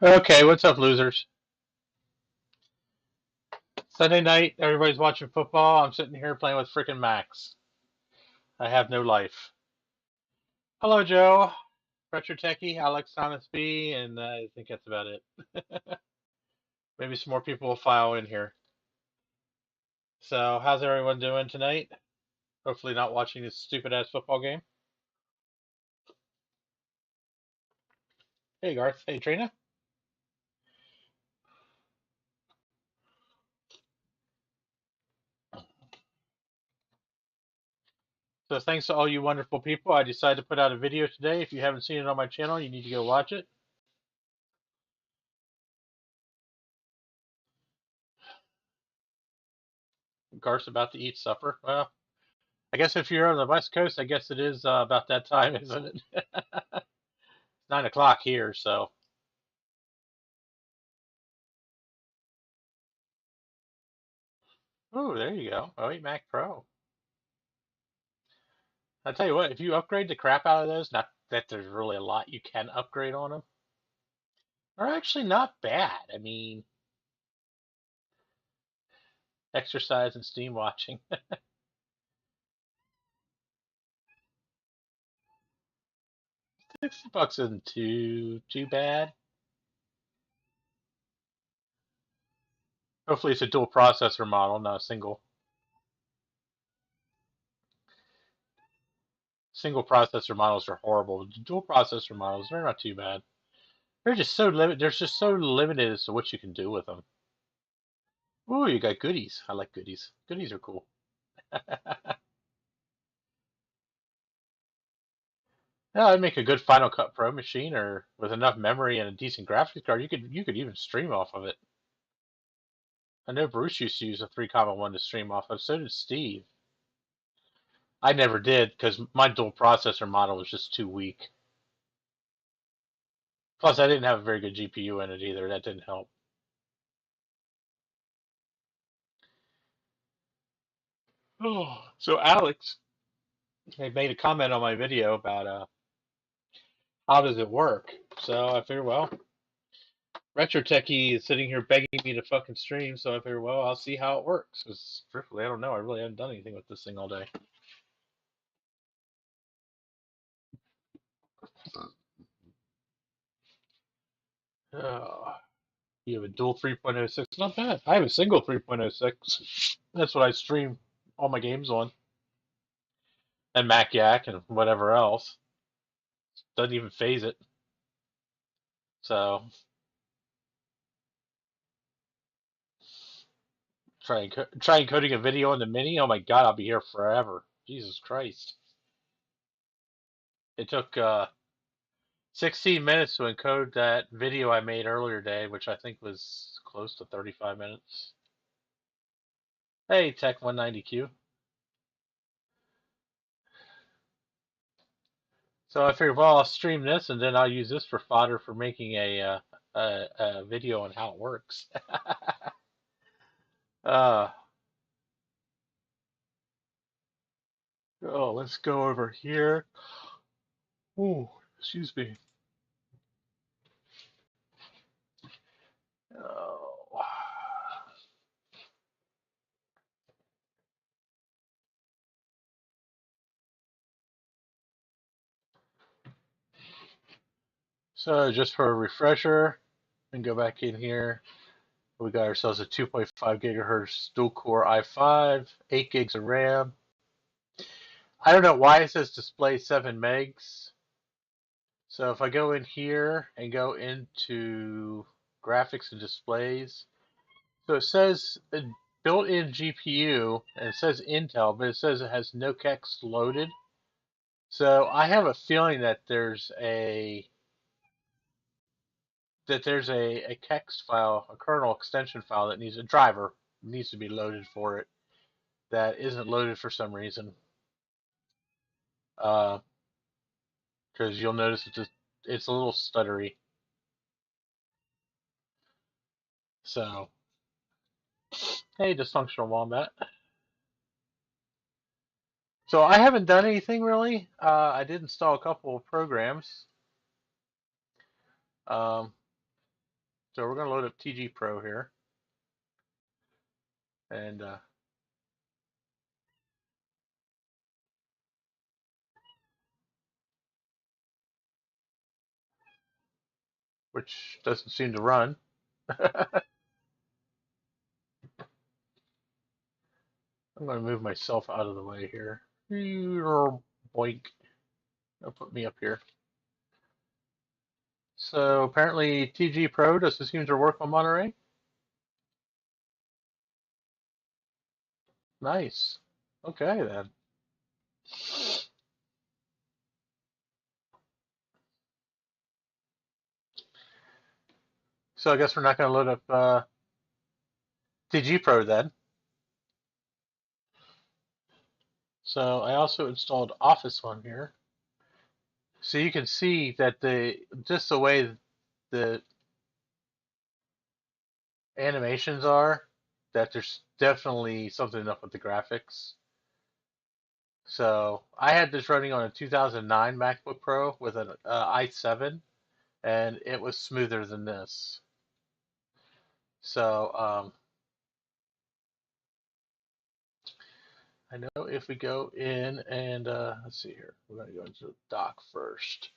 Okay, what's up, losers? Sunday night, everybody's watching football. I'm sitting here playing with freaking Max. I have no life. Hello, Joe. Retro Techie, Alex Thomas B, and I think that's about it. Maybe some more people will file in here. So, how's everyone doing tonight? Hopefully, not watching this stupid ass football game. Hey, Garth. Hey, Trina. So, thanks to all you wonderful people, I decided to put out a video today. If you haven't seen it on my channel, you need to go watch it. Garth's about to eat supper. Well, I guess if you're on the West Coast, I guess it is about that time, isn't it? It's 9 o'clock here, so. Oh, there you go. Oh, 08 Mac Pro. I tell you what, if you upgrade the crap out of those, not that there's really a lot you can upgrade on them, are actually not bad. I mean, exercise and steam watching. $60 isn't too bad. Hopefully, it's a dual processor model, not a single. Single processor models are horrible. Dual processor models, they're not too bad. They're just so limited. They're just so limited as to what you can do with them. Ooh, you got goodies. I like goodies. Goodies are cool. Yeah, I'd make a good Final Cut Pro machine, or with enough memory and a decent graphics card, you could even stream off of it. I know Bruce used to use a 3.1 to stream off of. So did Steve. I never did because my dual processor model was just too weak. Plus, I didn't have a very good GPU in it either. That didn't help. Oh, so Alex made a comment on my video about how does it work. So I figured, well, Retro Techie is sitting here begging me to fucking stream. So I figured, well, I'll see how it works. Because truthfully, I don't know. I really haven't done anything with this thing all day. Oh, you have a dual 3.06. Not bad. I have a single 3.06. That's what I stream all my games on. And Mac Yak and whatever else. Doesn't even phase it. So try encoding a video on the Mini. Oh my god, I'll be here forever. Jesus Christ! It took 16 minutes to encode that video I made earlier today, which I think was close to 35 minutes. Hey, Tech 190Q. So I figured, well, I'll stream this, and then I'll use this for fodder for making a video on how it works. uh, oh, let's go over here. Ooh, excuse me. Oh. So just for a refresher, and go back in here. We got ourselves a 2.5 gigahertz dual core i5, 8 gigs of RAM. I don't know why it says display 7 megs. So if I go in here and go into graphics and displays, so it says a built-in GPU, and it says Intel, but it says it has no text loaded. So I have a feeling that there's a text file, a kernel extension file that needs a driver needs to be loaded for it that isn't loaded for some reason. Because you'll notice it's a little stuttery. So, hey, dysfunctional wombat. So I haven't done anything really. I did install a couple of programs. Um, so we're going to load up TG Pro here. And which doesn't seem to run. I'm going to move myself out of the way here. Boink. That'll put me up here. So apparently TG Pro doesn't seem to work on Monterey. Nice. Okay then. So I guess we're not going to load up TG Pro then. So I also installed Office One here. So you can see that just the way the animations are, that there's definitely something up with the graphics. So I had this running on a 2009 MacBook Pro with an i7, and it was smoother than this. So I know if we go in and let's see here, we're going to go into the dock first.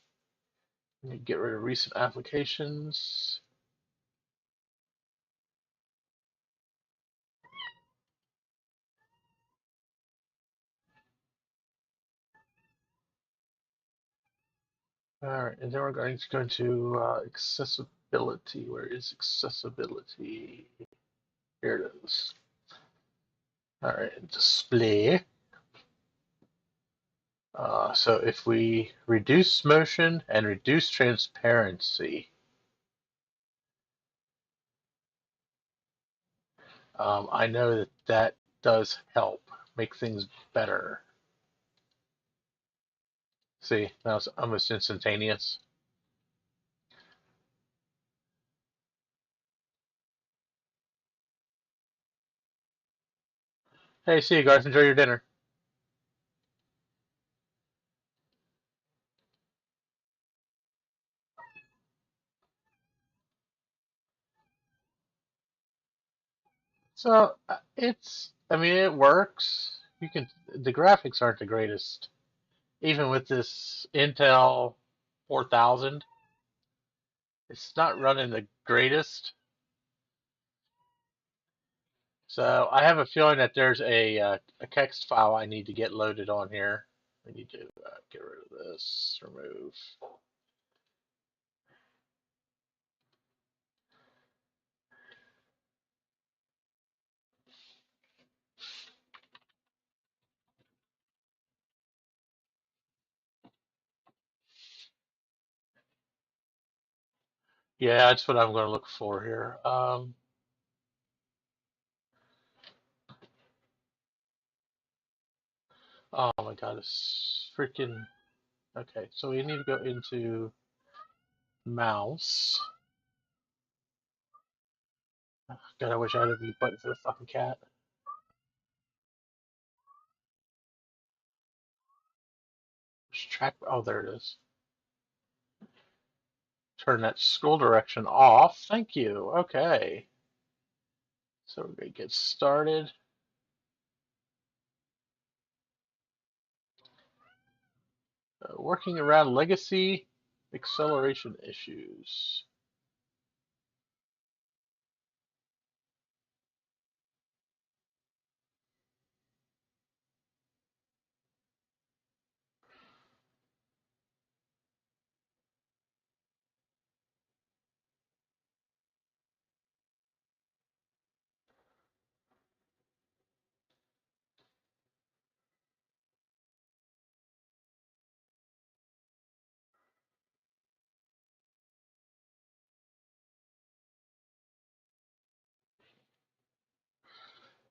Get rid of recent applications. All right, and then we're going to go into accessibility. Where is accessibility? Here it is. All right, display. So if we reduce motion and reduce transparency, I know that that does help make things better. See, that was almost instantaneous. Hey, see you guys. Enjoy your dinner. So I mean, it works. The graphics aren't the greatest. Even with this Intel 4000, it's not running the greatest. So I have a feeling that there's a text file I need to get loaded on here. I need to get rid of this, remove. Yeah, that's what I'm going to look for here. Oh my God, it's freaking. Okay, so we need to go into mouse. God, I wish I had a mute button for the fucking cat. Track. Oh, there it is. Turn that scroll direction off. Thank you. Okay. So we're going to get started. Working around legacy Acceleration issues.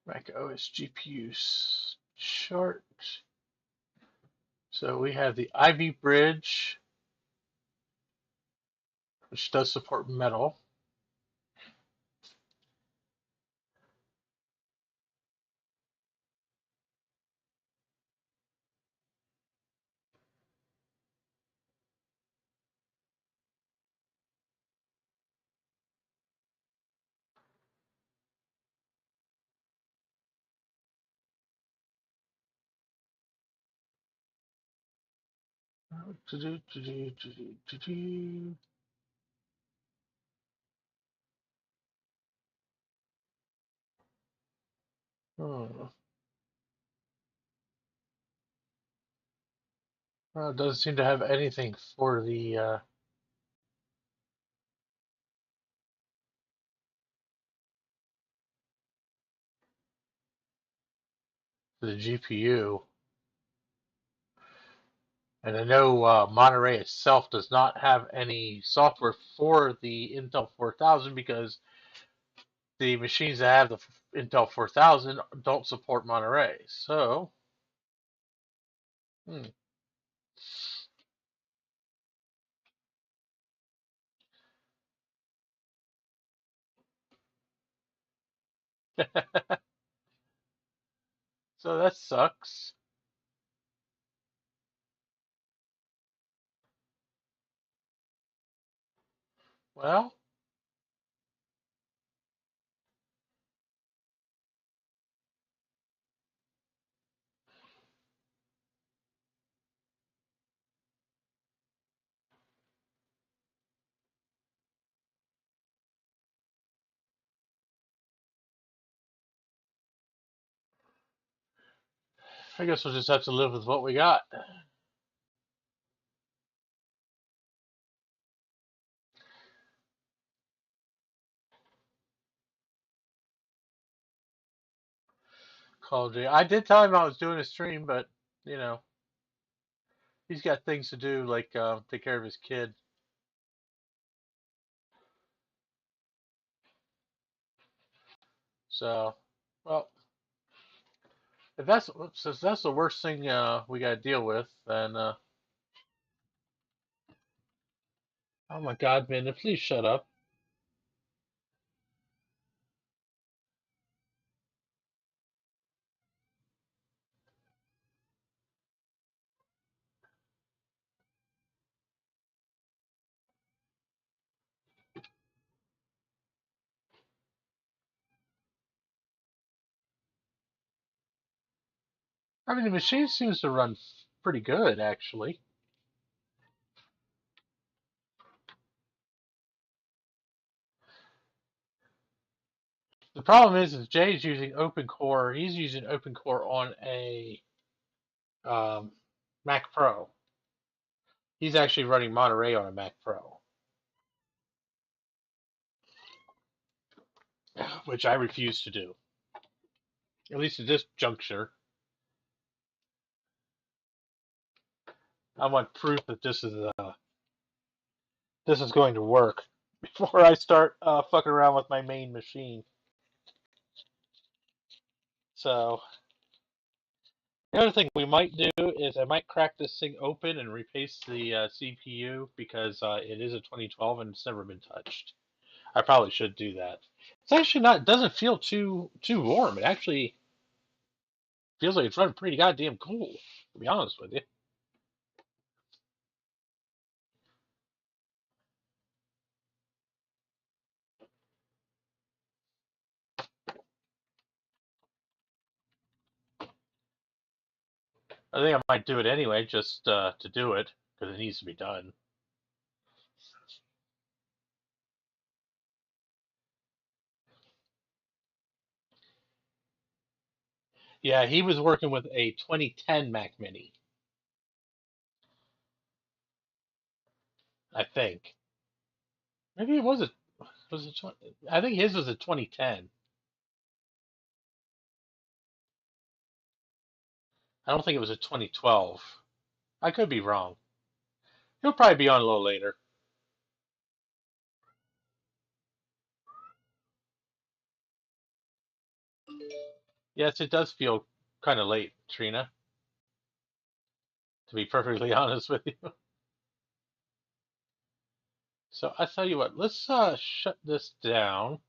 MacOS GPU chart. So we have the Ivy Bridge, which does support metal. Hmm. Well, it doesn't seem to have anything for the GPU. And I know Monterey itself does not have any software for the Intel 4000 because the machines that have the Intel 4000 don't support Monterey. So, hmm. So that sucks. Well, I guess we'll just have to live with what we got. Call of Duty. I did tell him I was doing a stream, but you know, he's got things to do, like take care of his kid. So, well, if that's the worst thing we got to deal with, then oh my God, man, please shut up. I mean, the machine seems to run pretty good, actually. The problem is Jay's using OpenCore. He's using OpenCore on a um, Mac Pro. He's actually running Monterey on a Mac Pro, which I refuse to do. At least at this juncture, I want proof that this is going to work before I start fucking around with my main machine. So the other thing we might do is I might crack this thing open and repaste the CPU because it is a 2012 and it's never been touched. I probably should do that. It's actually not. It doesn't feel too warm. It actually feels like it's running pretty goddamn cool. To be honest with you, I think I might do it anyway, just to do it because it needs to be done. Yeah, he was working with a 2010 Mac Mini, I think. Maybe it was it 20, I think his was a 2010. I don't think it was a 2012. I could be wrong. He'll probably be on a little later. Yes, it does feel kind of late, Trina, to be perfectly honest with you. So I tell you what, let's shut this down.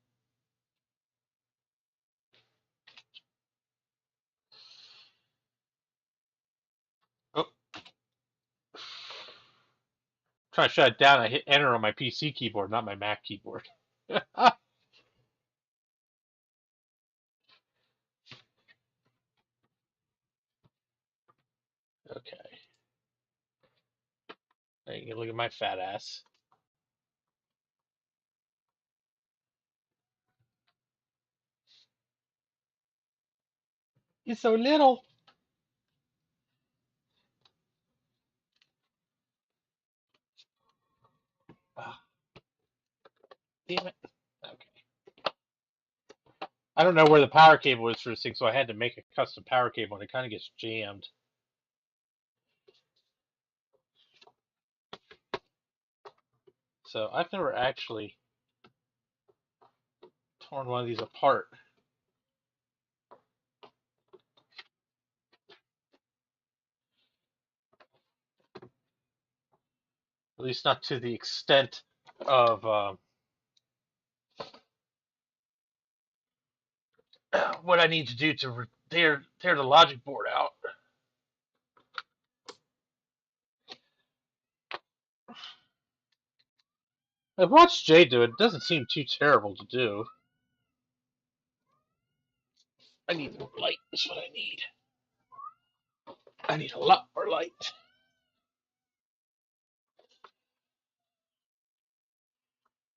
Oh, trying to shut it down. I hit enter on my PC keyboard, not my Mac keyboard. Okay. There you can look at my fat ass. You're so little. Ah, damn it. Okay. I don't know where the power cable is for this thing, so I had to make a custom power cable, and it kind of gets jammed. So I've never actually torn one of these apart. At least not to the extent of what I need to do to tear the logic board out. I've watched Jay do it. It doesn't seem too terrible to do. I need more light. Is what I need. I need a lot more light.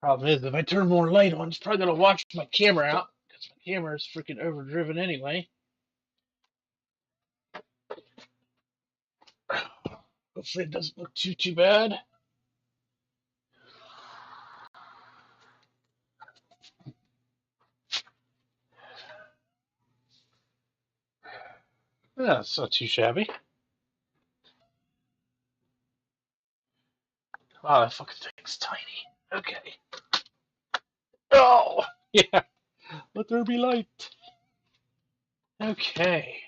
Problem is, if I turn more light on, it's probably gonna wash my camera out because my camera is freaking overdriven anyway. Hopefully, it doesn't look too bad. Yeah, it's not too shabby. Wow, that fucking thing's tiny. Okay. Oh, yeah. Let there be light. Okay.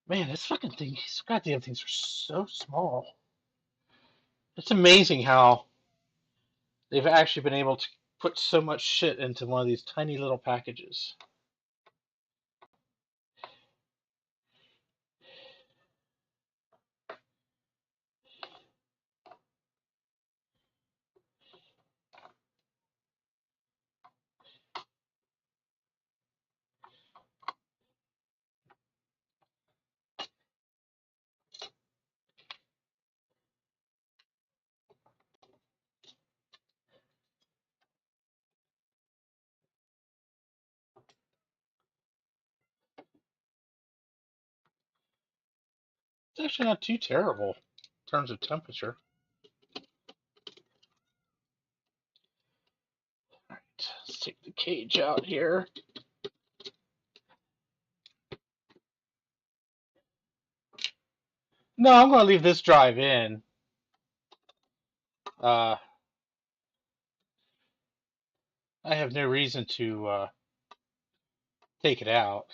Man, this fucking thing, these goddamn things are so small. It's amazing how they've actually been able to put so much shit into one of these tiny little packages. It's actually not too terrible in terms of temperature. All right, let's take the cage out here. No, I'm going to leave this drive in. Uh, I have no reason to take it out.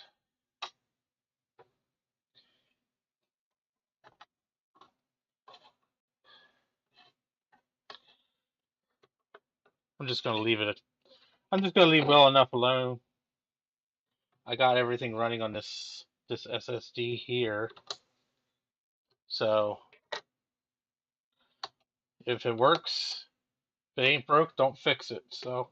I'm just going to leave it. I'm just going to leave well enough alone. I got everything running on this SSD here. So if it works, if it ain't broke, don't fix it. So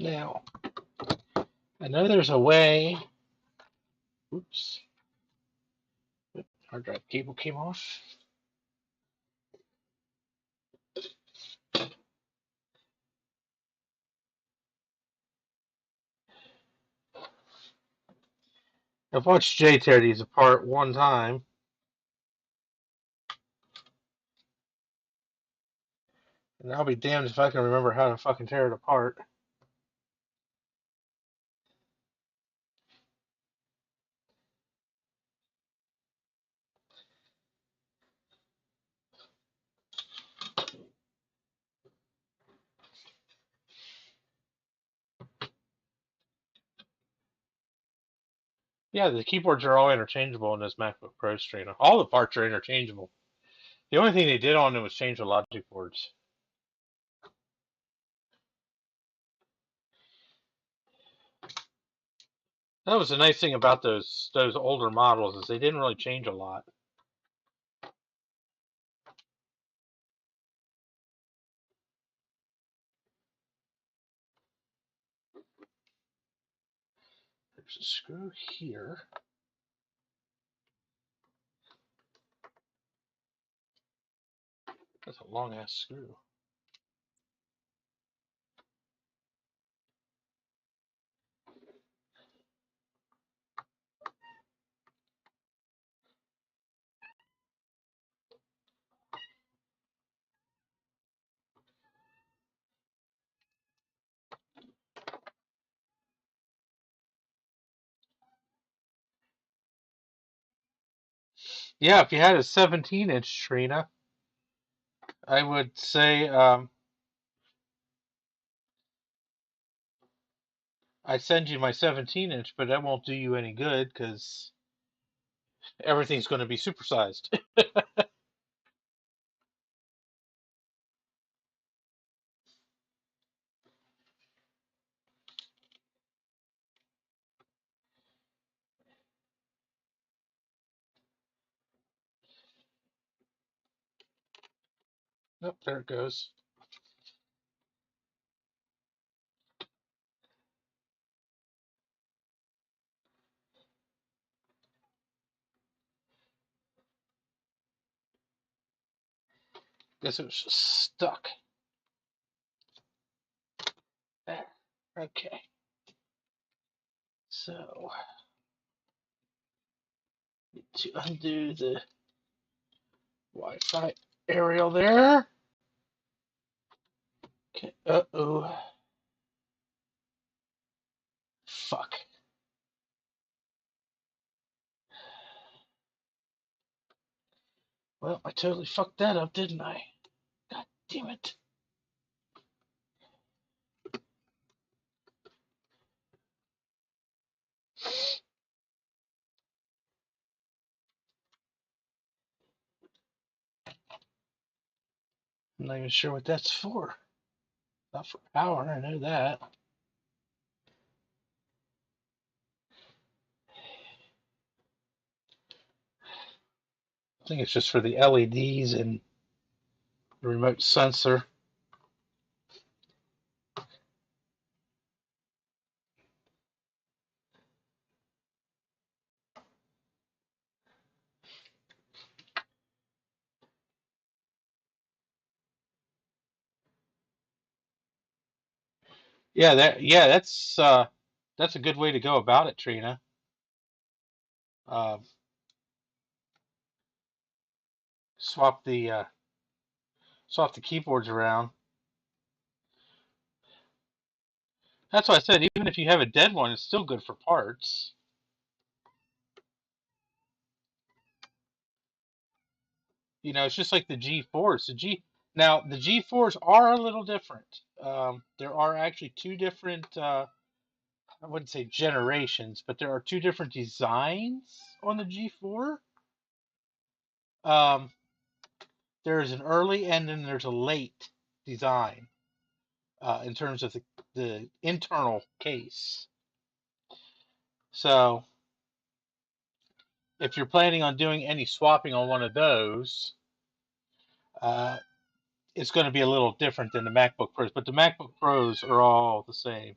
Now, I know there's a way. Oops. Hard drive cable came off. I've watched Jay tear these apart one time. And I'll be damned if I can remember how to fucking tear it apart. Yeah, the keyboards are all interchangeable in this MacBook Pro streamer. All the parts are interchangeable. The only thing they did on it was change the logic boards. That was the nice thing about those older models is they didn't really change a lot. There's a screw here. That's a long ass screw. Yeah, if you had a 17-inch Trina, I would say I'd send you my 17-inch, but that won't do you any good because everything's going to be supersized. Nope, there it goes. Guess it was just stuck. There. Okay. So, need to undo the Wi-Fi aerial there. Okay. Uh-oh. Fuck. Well, I totally fucked that up, didn't I? God damn it. I'm not even sure what that's for. Not for power, I know that. I think it's just for the LEDs and the remote sensor. That's a good way to go about it, Trina. Uh, swap the swap the keyboards around. That's why I said even if you have a dead one, it's still good for parts. You know, it's just like the G4s. The G4s are a little different. There are actually two different. I wouldn't say generations, but there are two different designs on the G4. Um, there's an early and then there's a late design in terms of the internal case. So if you're planning on doing any swapping on one of those, uh, it's going to be a little different than the MacBook Pros, but the MacBook Pros are all the same.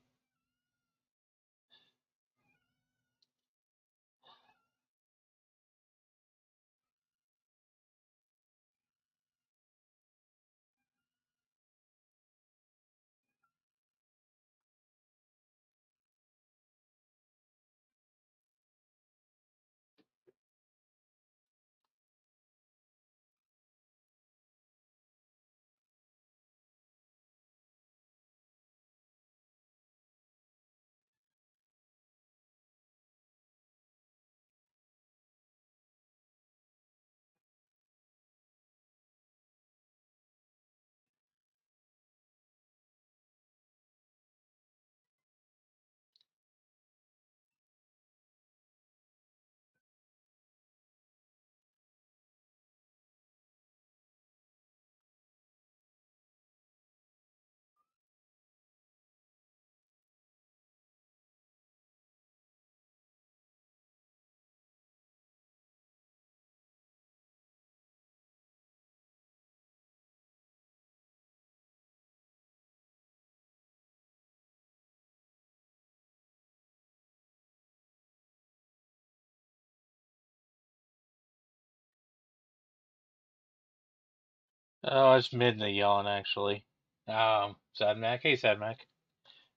Oh, it's Midna yelling, actually. Sad Mac. Hey, Sad Mac.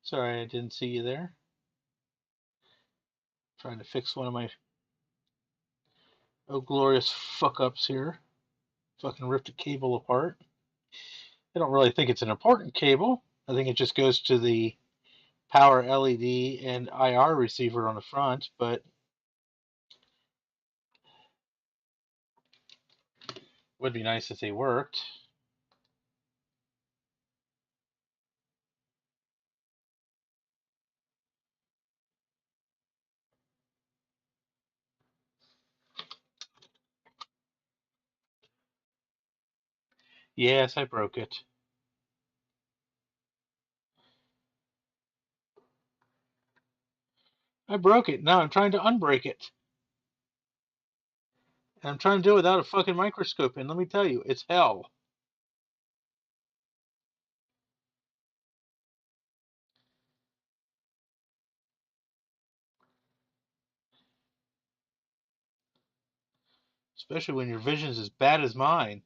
Sorry I didn't see you there. Trying to fix one of my oh glorious fuck ups here. Fucking ripped a cable apart. I don't really think it's an important cable. I think it just goes to the power LED and IR receiver on the front, but would be nice if they worked. Yes, I broke it. I broke it. Now I'm trying to unbreak it. And I'm trying to do it without a fucking microscope. And let me tell you, it's hell. Especially when your vision's as bad as mine.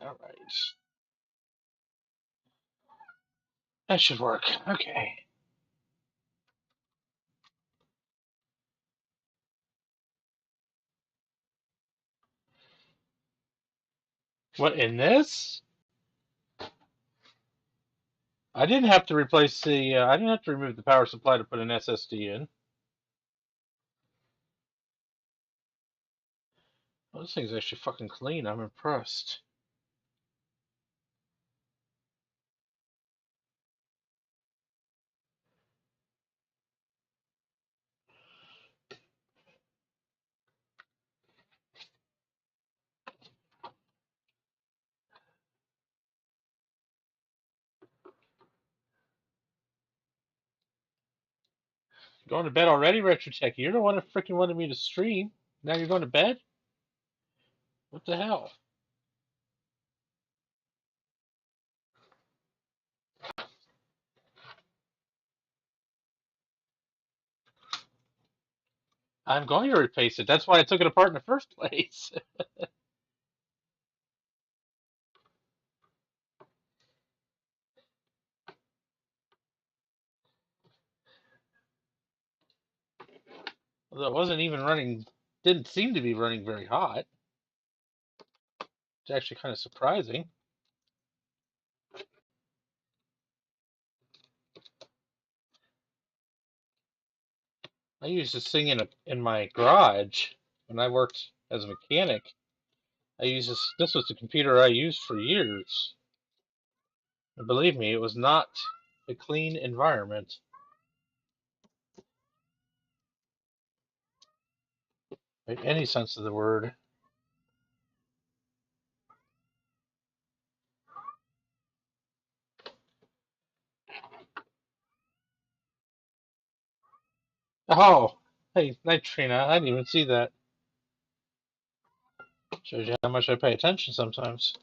All right. That should work. Okay. What, in this? I didn't have to replace the, I didn't have to remove the power supply to put an SSD in. Well, this thing's actually fucking clean. I'm impressed. Going to bed already, Retro Tech? You're the one that freaking wanted me to stream. Now you're going to bed? What the hell? I'm going to replace it. That's why I took it apart in the first place. Although it wasn't even running, didn't seem to be running very hot. It's actually kind of surprising. I used this thing in my garage when I worked as a mechanic. I used this. This was the computer I used for years. And believe me, it was not a clean environment by any sense of the word. Oh, hey, night Trina. I didn't even see that. Shows you how much I pay attention sometimes.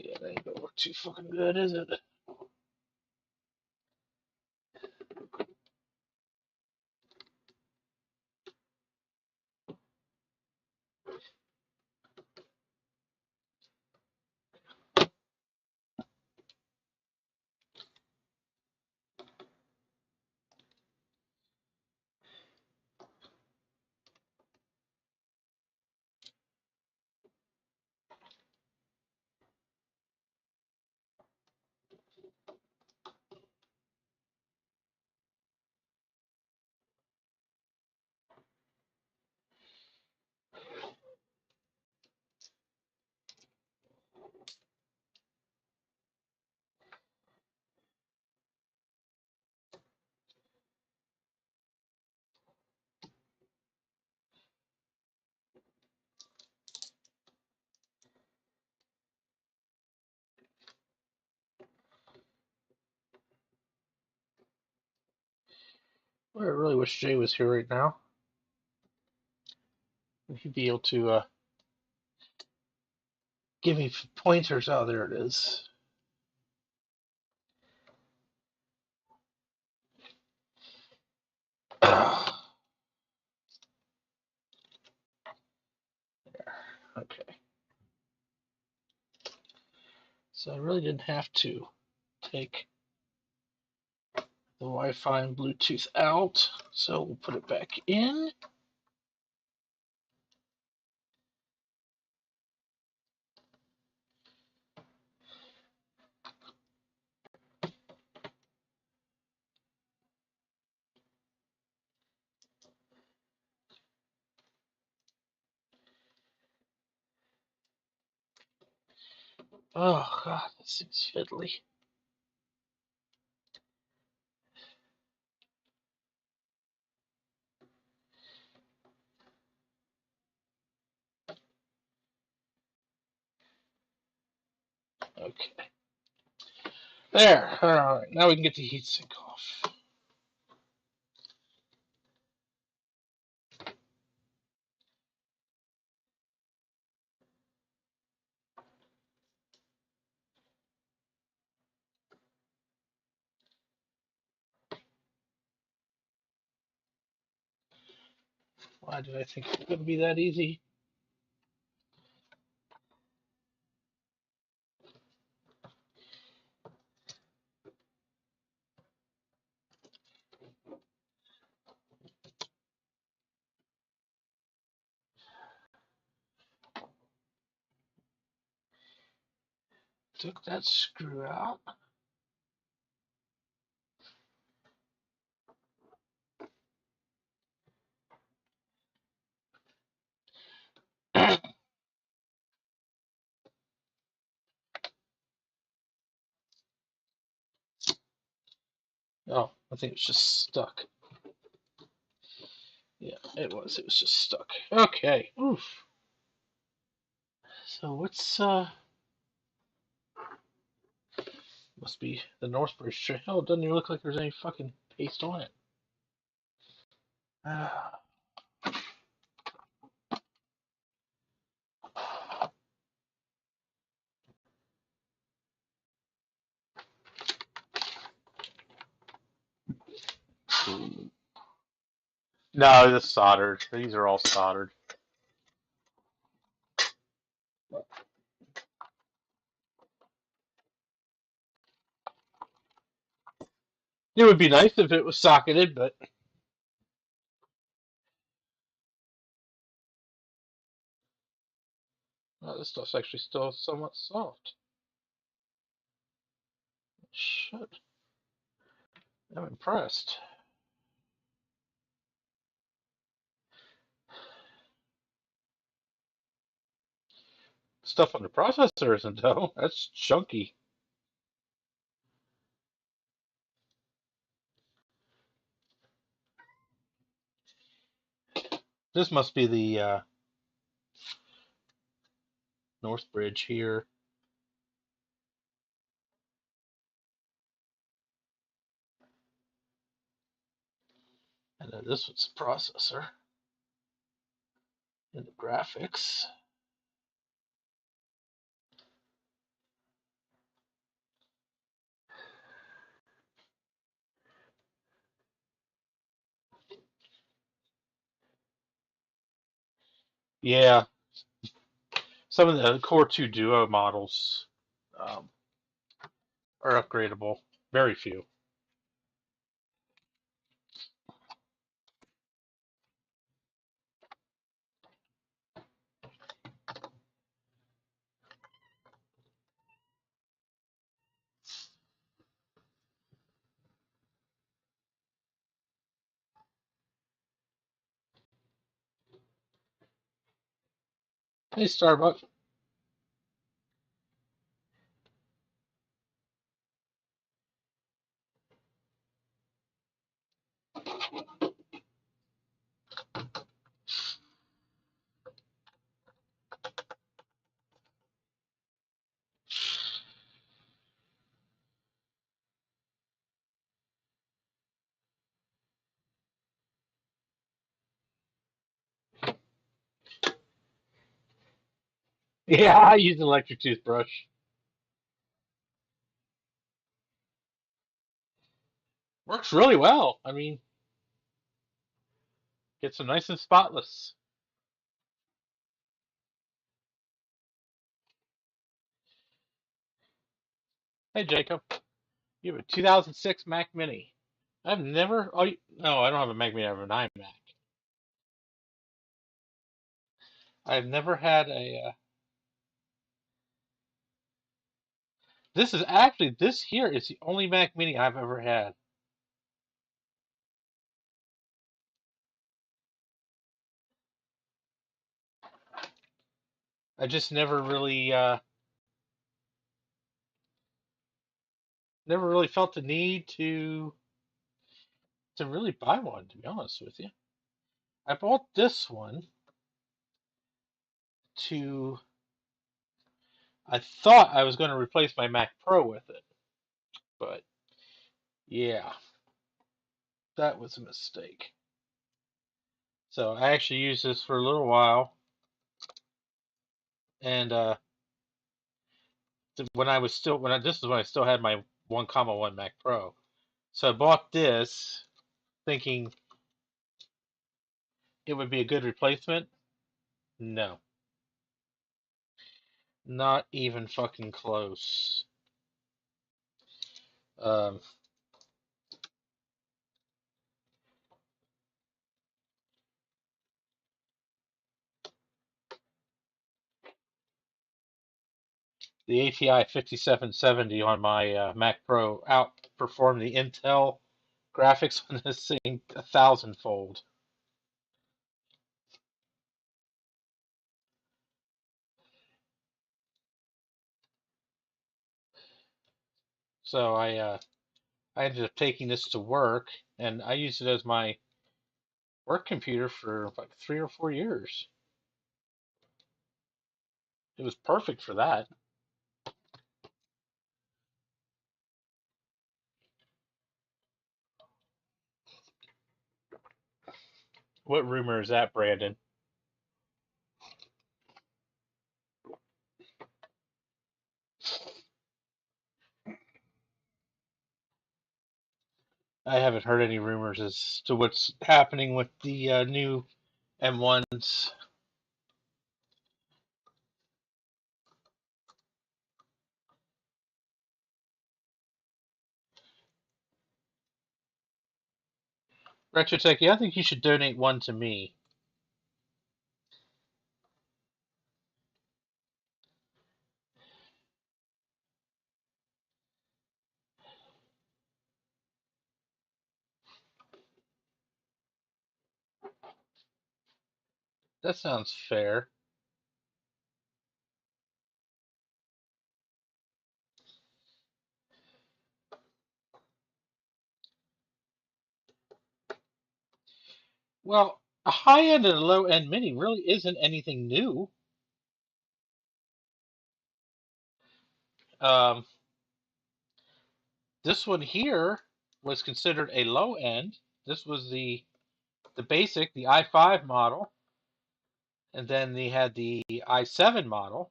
Yeah, that ain't gonna work too fucking good, is it? I really wish Jay was here right now. He'd be able to give me pointers. Oh, there it is. Okay. So I really didn't have to take the Wi-Fi and Bluetooth out. So we'll put it back in. Oh, God, this seems fiddly. Okay. There. All right. Now we can get the heatsink off. Why did I think it was going to be that easy? Took that screw out. Oh, I think it's just stuck. Yeah, it was. It was just stuck. Okay. Oof. So what's must be the Northbridge tray. Oh, it doesn't even look like there's any fucking paste on it. Ah. No, it's soldered. These are all soldered. It would be nice if it was socketed, but this stuff's actually still somewhat soft. Shit. I'm impressed. Stuff on the processor isn't though. That's chunky. This must be the Northbridge here. And then this was the processor. And the graphics. Yeah, some of the Core 2 Duo models um, are upgradable. Very few. Hey, Starbucks. Yeah, I use an electric toothbrush. Works really well. I mean, gets them nice and spotless. Hey, Jacob, you have a 2006 Mac Mini. I've never. Oh, no, I don't have a Mac Mini. I have an iMac. I've never had a. This is actually this here is the only Mac Mini I've ever had. I just never really felt the need to really buy one. To be honest with you, I bought this one to. I thought I was going to replace my Mac Pro with it, but yeah, that was a mistake. So I actually used this for a little while, and when I was still when I this is when I still had my 1,1 Mac Pro. So I bought this thinking it would be a good replacement. No, not even fucking close. Um, the ATI 5770 on my Mac Pro outperformed the Intel graphics on this thing a thousandfold. So I ended up taking this to work, and I used it as my work computer for like 3 or 4 years. It was perfect for that. What rumor is that, Brandon? I haven't heard any rumors as to what's happening with the new M1s. Retrotech, yeah, I think you should donate one to me. That sounds fair. Well, a high end and a low end mini really isn't anything new. Um, this one here was considered a low end. This was the basic, the i5 model, and then they had the i7 model,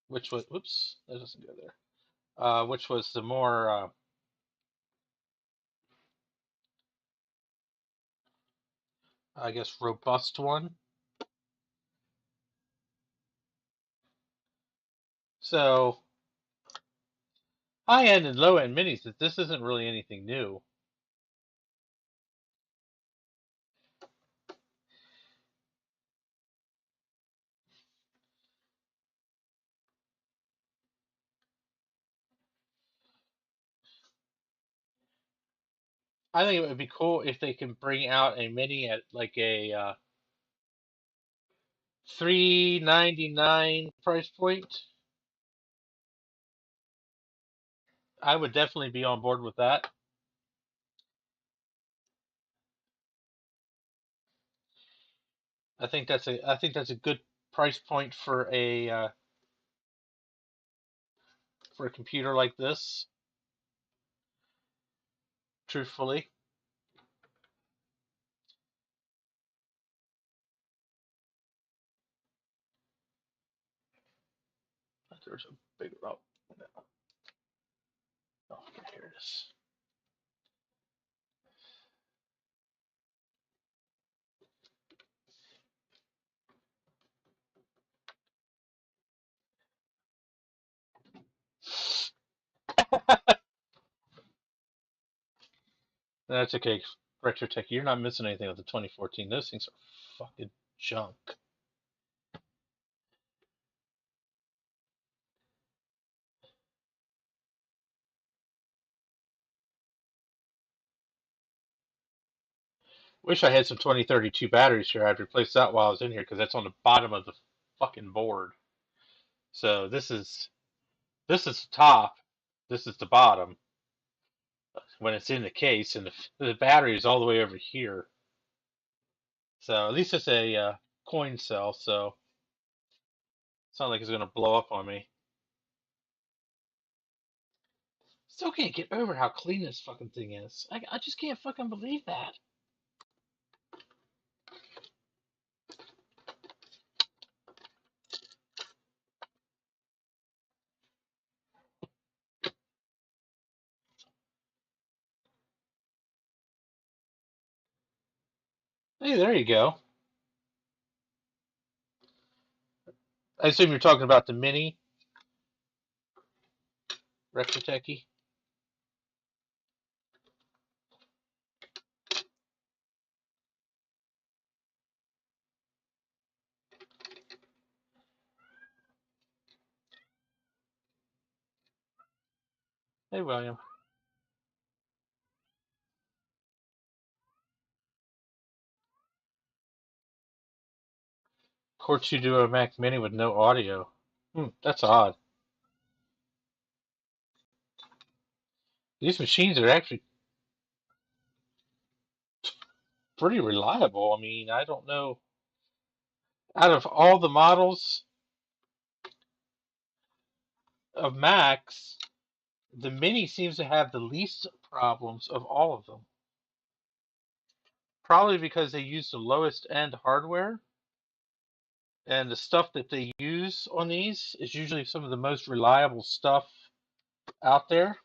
which was whoops, that doesn't go there. Which was the more I guess robust one. So high end and low end minis, this isn't really anything new. I think it would be cool if they can bring out a mini at like a 399 price point. I would definitely be on board with that. I think that's a good price point for a computer like this. Truthfully, there's a bigger. Oh, no. Oh, here it is. That's okay, Retro Tech. You're not missing anything with the 2014. Those things are fucking junk. Wish I had some 2032 batteries here. I'd replace that while I was in here because that's on the bottom of the fucking board. So this is the top. This is the bottom when it's in the case, and the battery is all the way over here. So at least it's a coin cell, so it's not like it's gonna blow up on me. Still can't get over how clean this fucking thing is. I just can't fucking believe that. Hey, there you go. I assume you're talking about the mini Rectotechy. Hey, William. Core Duo Mac Mini with no audio. That's odd. These machines are actually pretty reliable. I mean, I don't know. Out of all the models of Macs, the Mini seems to have the least problems of all of them. Probably because they use the lowest end hardware, and the stuff that they use on these is usually some of the most reliable stuff out there.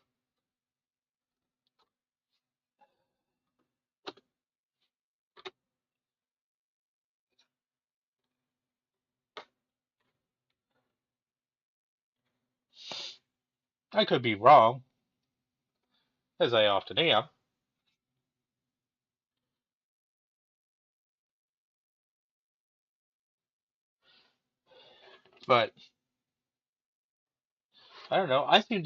I could be wrong, as I often am, but I don't know. I seem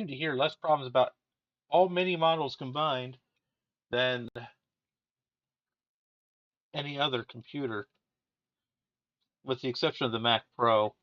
to hear less problems about all Mini models combined than any other computer, with the exception of the Mac Pro.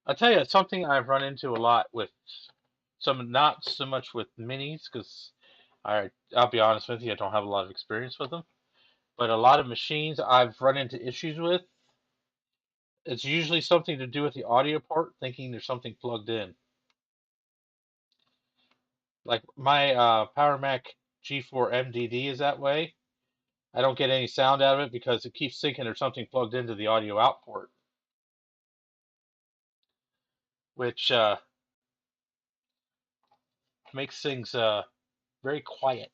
I'll tell you, it's something I've run into a lot with some, not so much with minis, because I'll be honest with you, I don't have a lot of experience with them. But a lot of machines I've run into issues with, it's usually something to do with the audio port, thinking there's something plugged in. Like my Power Mac G4 MDD is that way. I don't get any sound out of it because it keeps thinking there's something plugged into the audio out port, which makes things very quiet.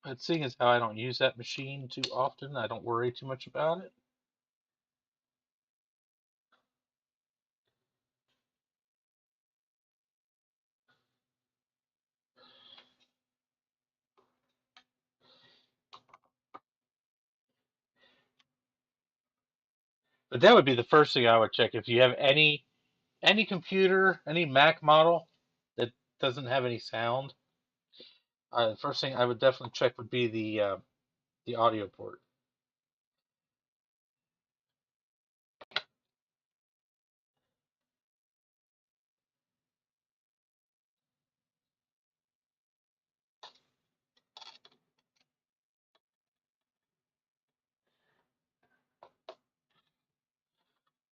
But seeing as how I don't use that machine too often, I don't worry too much about it. But that would be the first thing I would check. If you have any computer, any Mac model that doesn't have any sound, the first thing I would definitely check would be the audio port.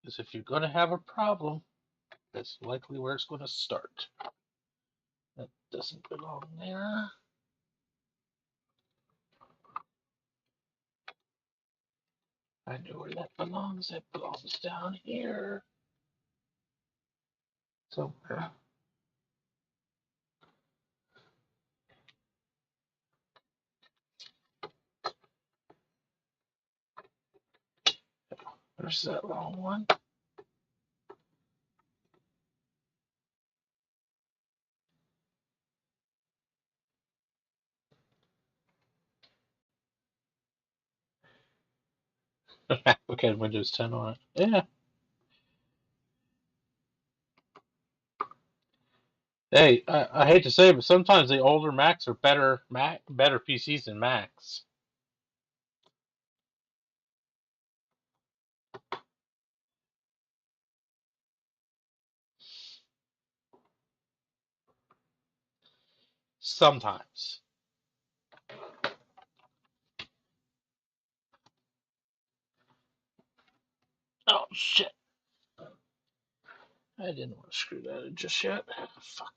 Because if you're going to have a problem, that's likely where it's going to start. That doesn't belong there. I know where that belongs. That belongs down here somewhere. There's that long one. MacBook had Windows 10 on it. Yeah. Hey, I hate to say it, but sometimes the older Macs are better PCs than Macs. Sometimes. Oh shit! I didn't want to screw that in just yet. Fuck.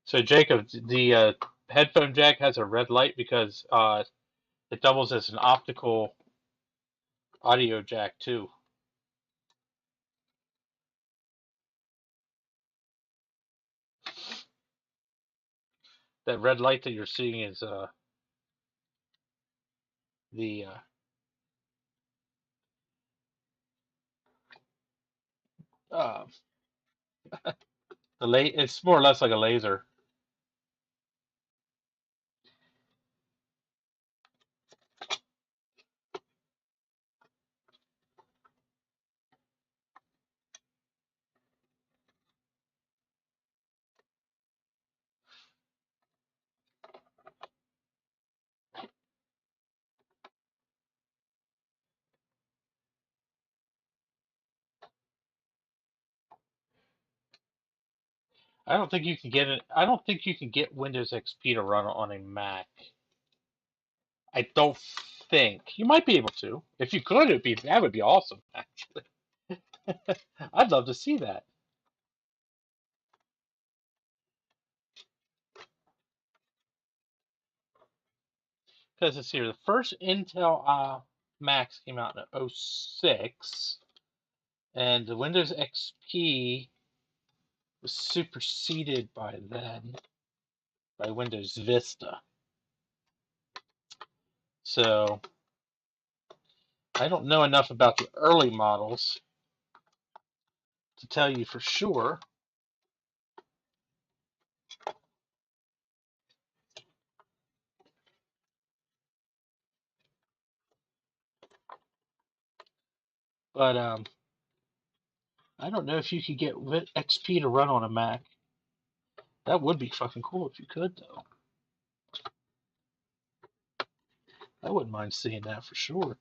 So Jacob, the headphone jack has a red light because it doubles as an optical audio jack too. That red light that you're seeing is the uh, It's more or less like a laser. I don't think you can get it. I don't think you can get Windows XP to run on a Mac. I don't think you might be able to. If you could, that would be awesome. Actually, I'd love to see that. Because it's here. The first Intel Macs came out in '06, and the Windows XP was superseded by then by Windows Vista. So I don't know enough about the early models to tell you for sure. But I don't know if you could get XP to run on a Mac. That would be fucking cool if you could, though. I wouldn't mind seeing that for sure.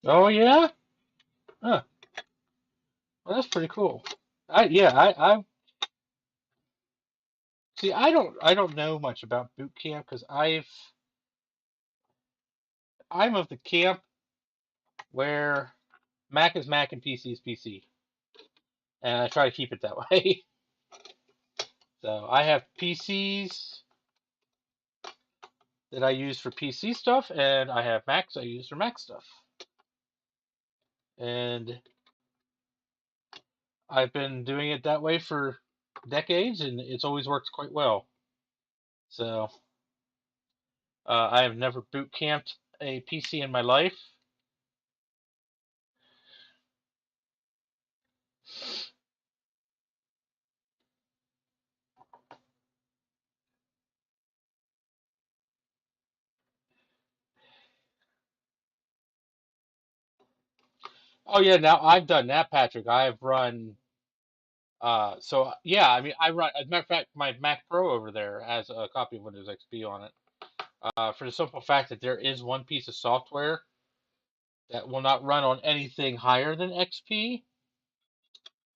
Oh yeah? Huh. Well, that's pretty cool. I see. I don't know much about boot camp because I'm of the camp where Mac is Mac and PC is PC, and I try to keep it that way. So I have PCs that I use for PC stuff, and I have Macs I use for Mac stuff. And I've been doing it that way for decades, and it's always worked quite well. So I have never boot camped a PC in my life. Oh yeah, now I've done that, Patrick. I have run. So yeah, I mean, I run. As a matter of fact, my Mac Pro over there has a copy of Windows XP on it. For the simple fact that there is one piece of software that will not run on anything higher than XP.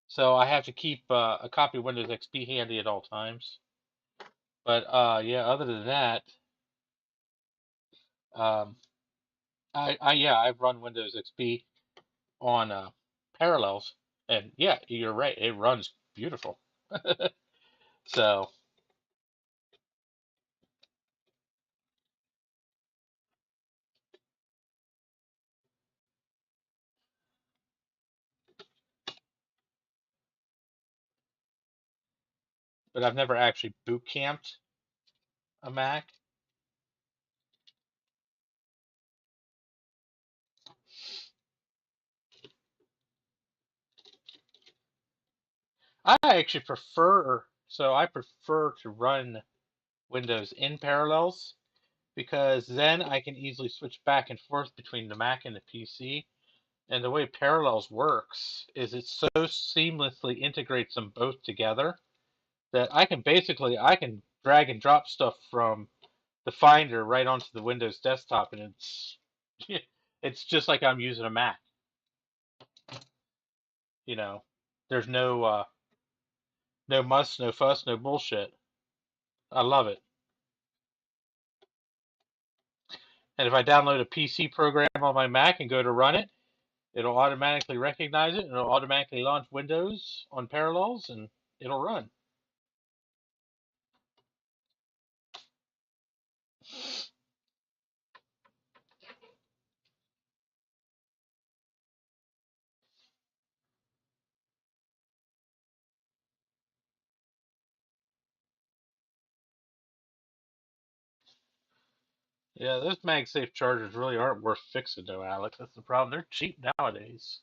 So I have to keep a copy of Windows XP handy at all times. But yeah, other than that, um, I've run Windows XP on Parallels, and yeah, you're right, it runs beautiful. So, but I've never actually boot camped a Mac. I actually prefer, so I prefer to run Windows in Parallels because then I can easily switch back and forth between the Mac and the PC. And the way Parallels works is it so seamlessly integrates them both together that I can drag and drop stuff from the Finder right onto the Windows desktop, and it's just like I'm using a Mac. You know, there's no muss, no fuss, no bullshit. I love it. And if I download a PC program on my Mac and go to run it, it'll automatically recognize it and it'll automatically launch Windows on Parallels and it'll run. Yeah, those MagSafe chargers really aren't worth fixing though, Alex. That's the problem. They're cheap nowadays.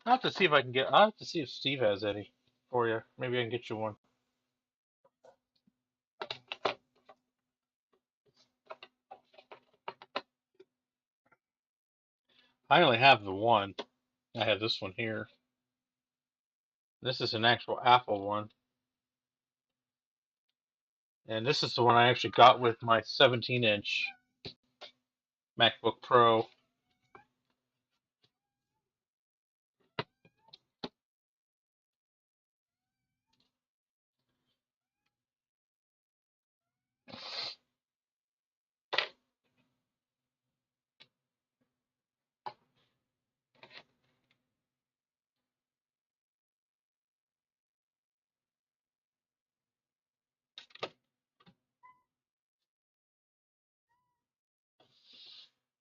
I'll have to see if Steve has any for you. Maybe I can get you one. I only have the one. I have this one here. This is an actual Apple one. And this is the one I actually got with my 17-inch MacBook Pro.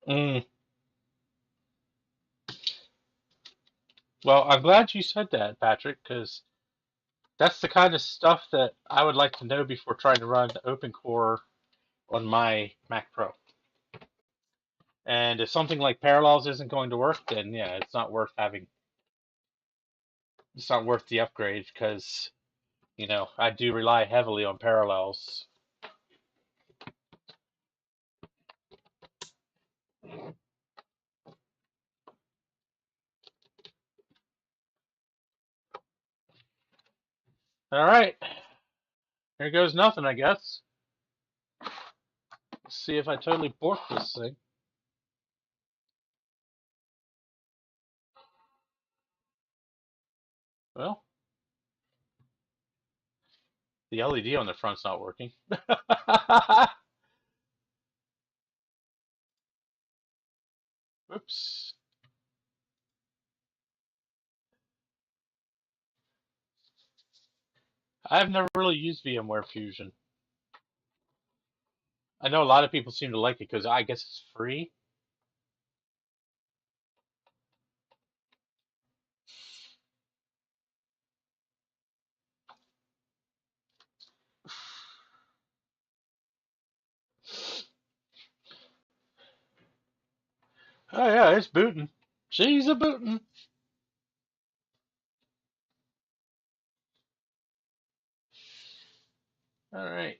Mm. Well, I'm glad you said that, Patrick, because that's the kind of stuff that I would like to know before trying to run OpenCore on my Mac Pro. And if something like Parallels isn't going to work, then yeah, it's not worth the upgrade because, I do rely heavily on Parallels. All right, here goes nothing, I guess. Let's see if I totally borked this thing. Well, the LED on the front's not working. Whoops. I've never really used VMware Fusion. I know a lot of people seem to like it because I guess it's free. Oh yeah, it's booting. She's a booting. All right.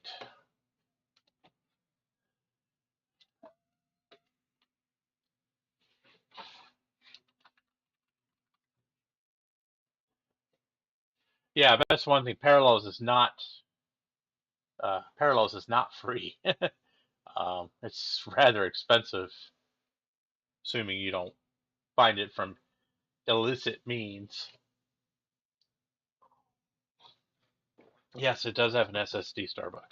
Yeah, that's one thing. Parallels is not free. It's rather expensive, assuming you don't find it from illicit means. Yes, it does have an SSD Starbuck.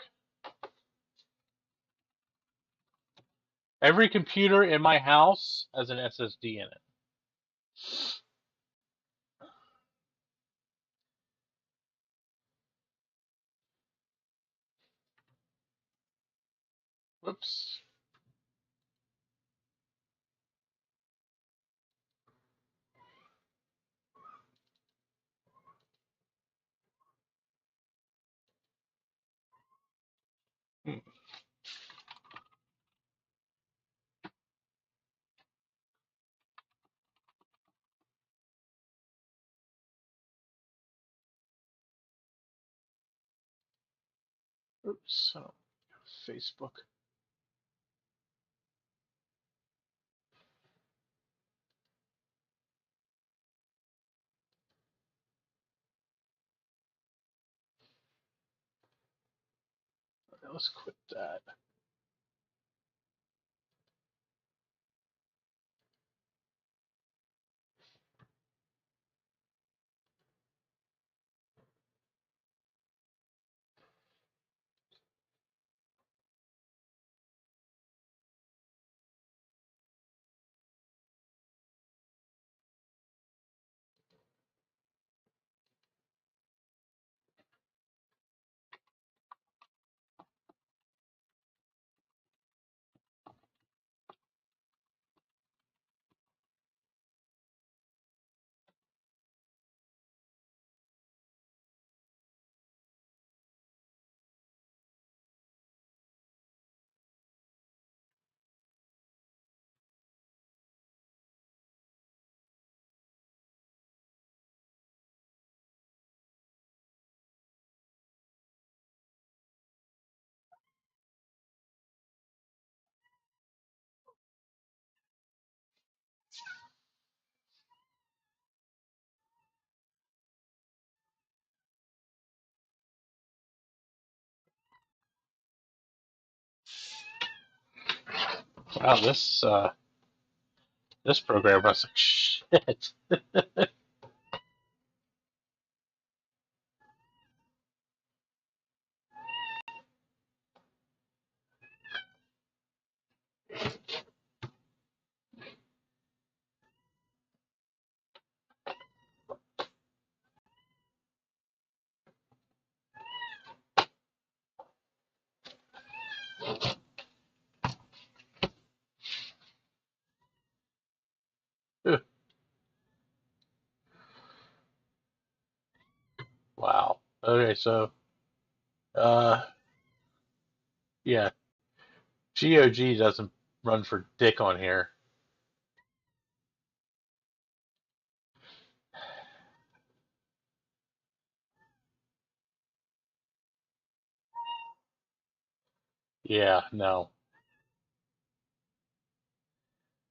Every computer in my house has an SSD in it. Whoops. Hmm. Oops. Oh, Facebook. Okay, let's quit that. Wow, this program runs like shit. Wow. Okay, so uh, yeah, GOG doesn't run for dick on here. Yeah, no.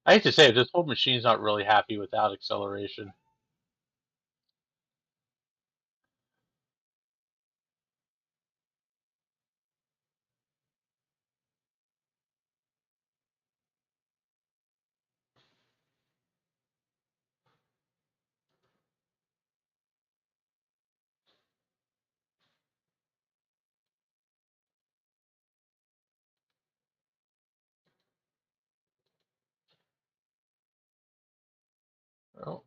I hate to say it, this whole machine's not really happy without acceleration. Well,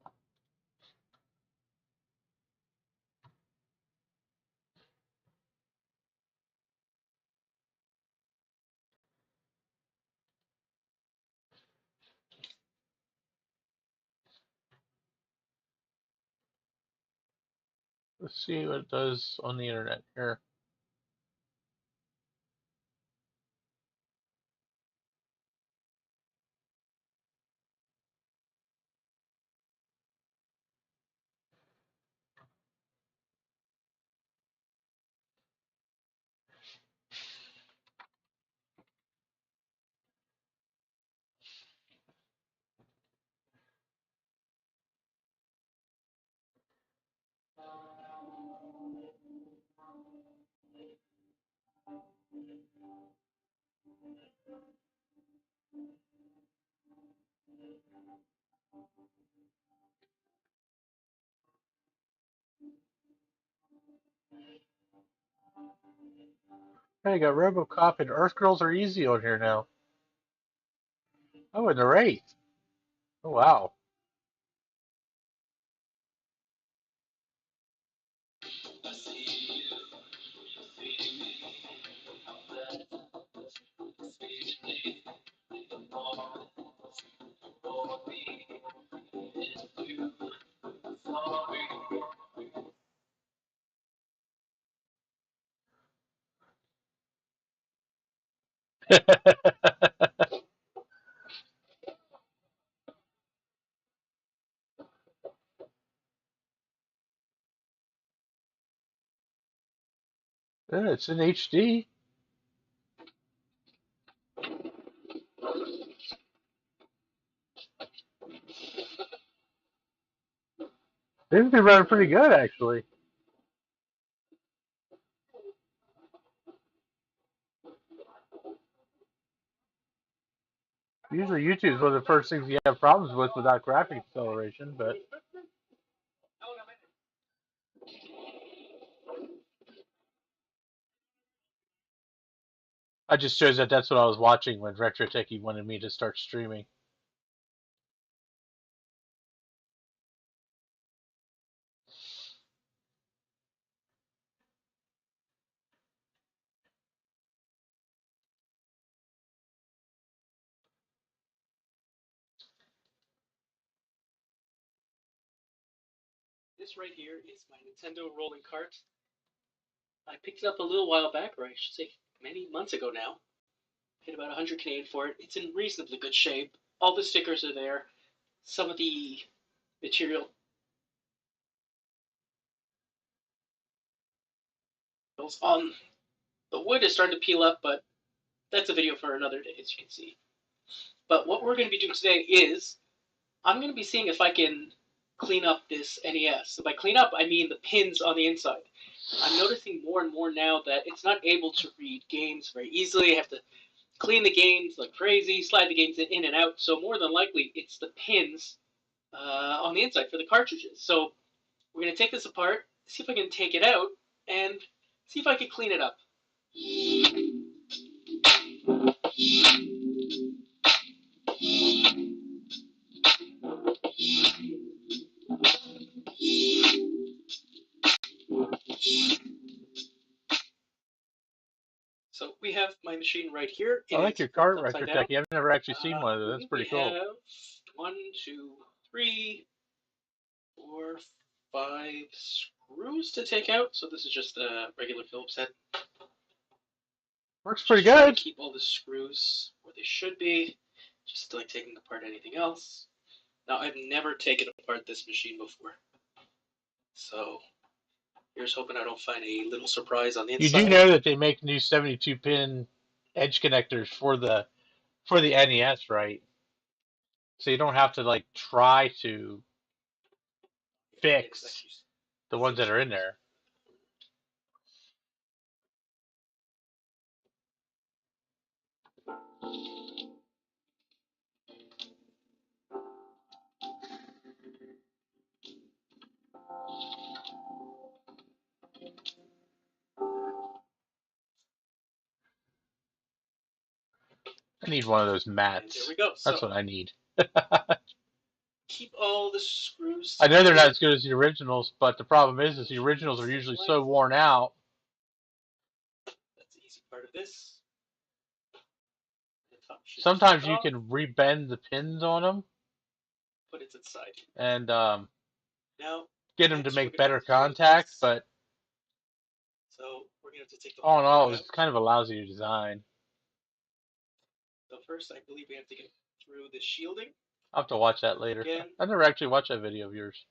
let's see what it does on the internet here. Hey, you got RoboCop and Earth Girls Are Easy on here now. Oh, and they're 8. Oh, wow. Yeah, it's in HD. They've been running pretty good, actually. Usually YouTube is one of the first things you have problems with without graphic acceleration, but I just shows that that's what I was watching when Retro Techie wanted me to start streaming. This right here is my Nintendo rolling cart. I picked it up a little while back, or I should say many months ago now. Paid about 100 Canadian for it. It's in reasonably good shape. All the stickers are there. Some of the material on the wood is starting to peel up, but that's a video for another day, as you can see. But what we're going to be doing today is I'm going to be seeing if I can clean up this NES. So by clean up, I mean the pins on the inside. I'm noticing more and more now that it's not able to read games very easily. I have to clean the games like crazy, slide the games in and out. So more than likely, it's the pins on the inside for the cartridges. So we're going to take this apart, see if I can take it out, and see if I can clean it up. So we have my machine right here. I like your flipped cart, Retro upside down. Techie. I've never actually seen one of those. That's pretty We cool. have 1, 2, 3, 4, 5 screws to take out. So this is just a regular Phillips head. Works pretty Just trying good. to keep all the screws where they should be, just like taking apart anything else. Now, I've never taken apart this machine before, so here's hoping I don't find a little surprise on the You inside. do know that they make new 72-pin edge connectors for the NES, right? So you don't have to like try to fix the ones that are in there. I need one of those mats. And there we go. That's what I need. Keep all the screws. I know they're not as good as the originals, but the problem is the originals are usually so worn out. That's the easy part of this. Sometimes you can rebend the pins on them. Put it to the side. And now, get them to make better contact, but so we're gonna have to take the all in all, it's kind of a lousy design. So first, I believe we have to get through the shielding. I'll have to watch that later. Again. I never actually watched that video of yours.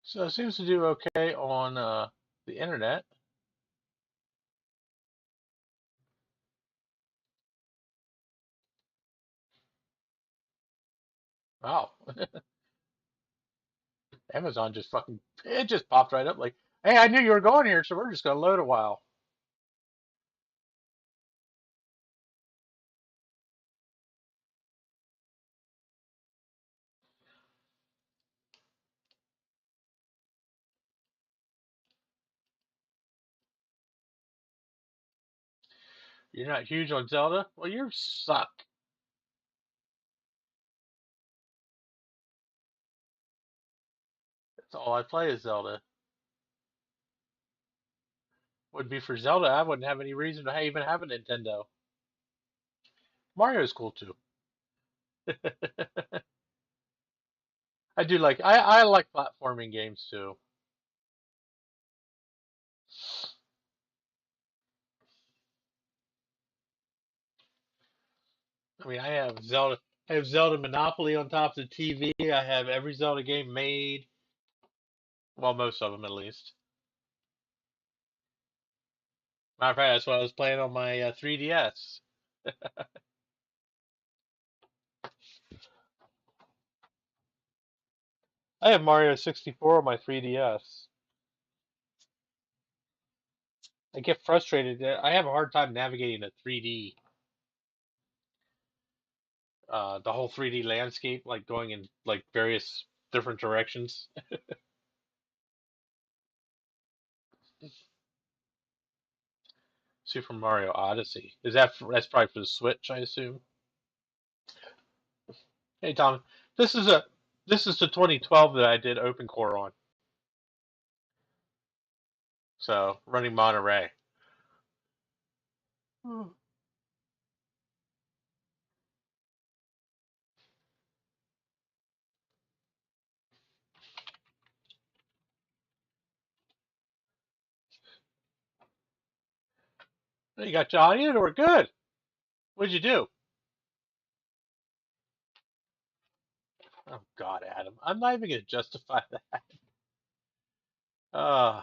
So it seems to do okay on the internet. Wow. Amazon just fucking it just popped right up like, hey, I knew you were going here, so we're just gonna load a while. You're not huge on Zelda? Well, you suck. That's all I play is Zelda. Would be for Zelda, I wouldn't have any reason to even have a Nintendo. Mario's cool too. I do like I like platforming games too. I mean, I have Zelda Monopoly on top of the TV. I have every Zelda game made. Well, most of them at least. Matter of fact, that's what I was playing on my 3DS. I have Mario 64 on my 3DS. I get frustrated. I have a hard time navigating a 3D, the whole 3D landscape, like going in like various different directions. Super Mario Odyssey. That's probably for the Switch, I assume. Hey Tom, this is a this is the 2012 that I did OpenCore on. So running Monterey. Hmm. You got Johnny in, we're good. What'd you do? Oh God, Adam, I'm not even gonna justify that. Uh,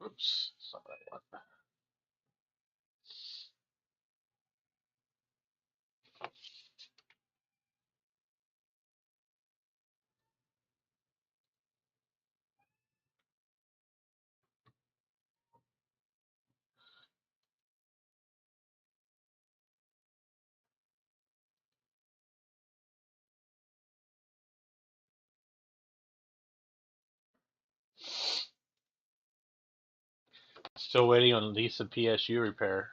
oops. Sorry. Still waiting on Lisa PSU repair.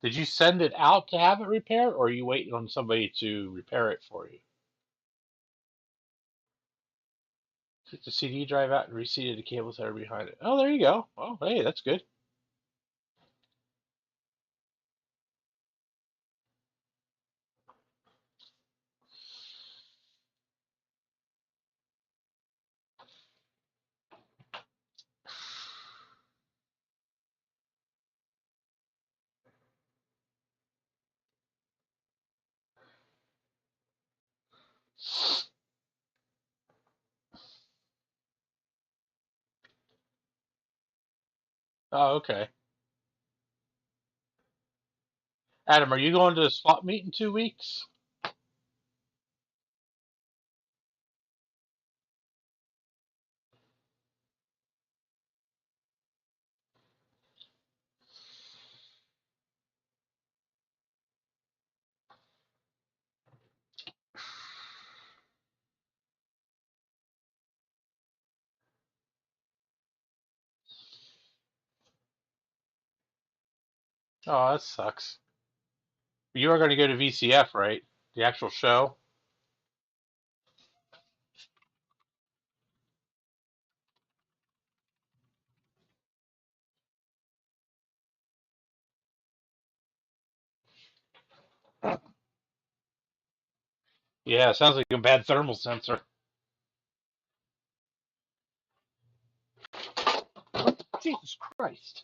Did you send it out to have it repaired, or are you waiting on somebody to repair it for you? Took the CD drive out and reseated the cables that are behind it. Oh, there you go. Oh, hey, that's good. Oh, okay. Adam, are you going to the swap meet in 2 weeks? Oh, that sucks. You are going to go to VCF, right? The actual show? Yeah, sounds like a bad thermal sensor. Jesus Christ.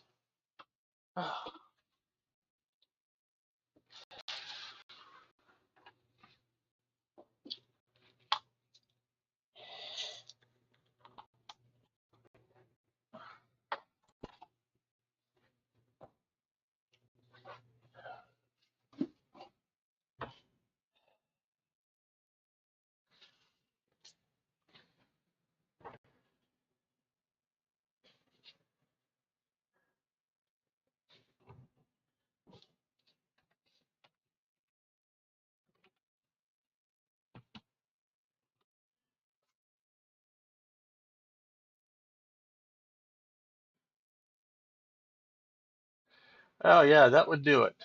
Oh yeah, that would do it.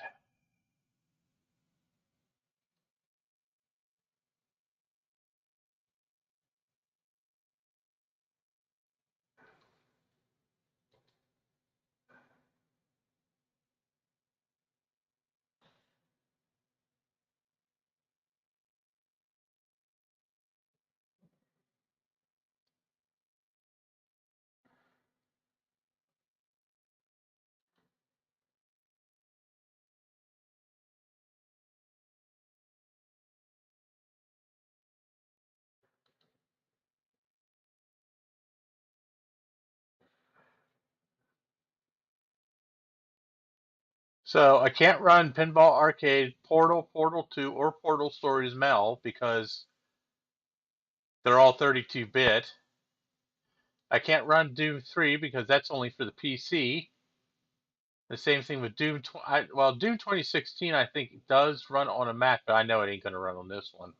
So I can't run Pinball Arcade, Portal, Portal 2, or Portal Stories Mel because they're all 32-bit. I can't run Doom 3 because that's only for the PC. The same thing with Doom. Well, Doom 2016 I think does run on a Mac, but I know it ain't going to run on this one.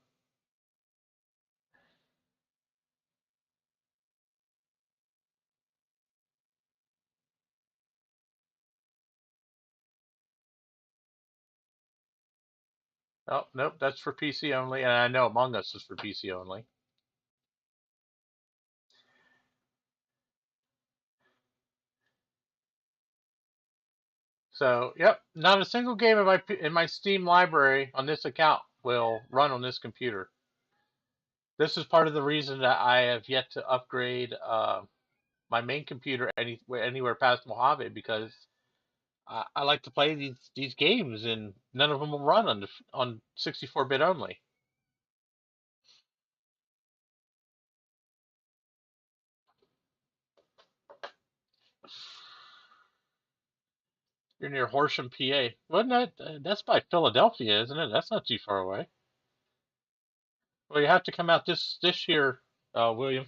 Oh, nope, that's for PC only, and I know Among Us is for PC only. So, yep, not a single game in my Steam library on this account will run on this computer. This is part of the reason that I have yet to upgrade my main computer anywhere past Mojave because I like to play these games and none of them will run on 64-bit only. You're near Horsham, PA. Wasn't that's by Philadelphia, isn't it? That's not too far away. Well, you have to come out this year, William.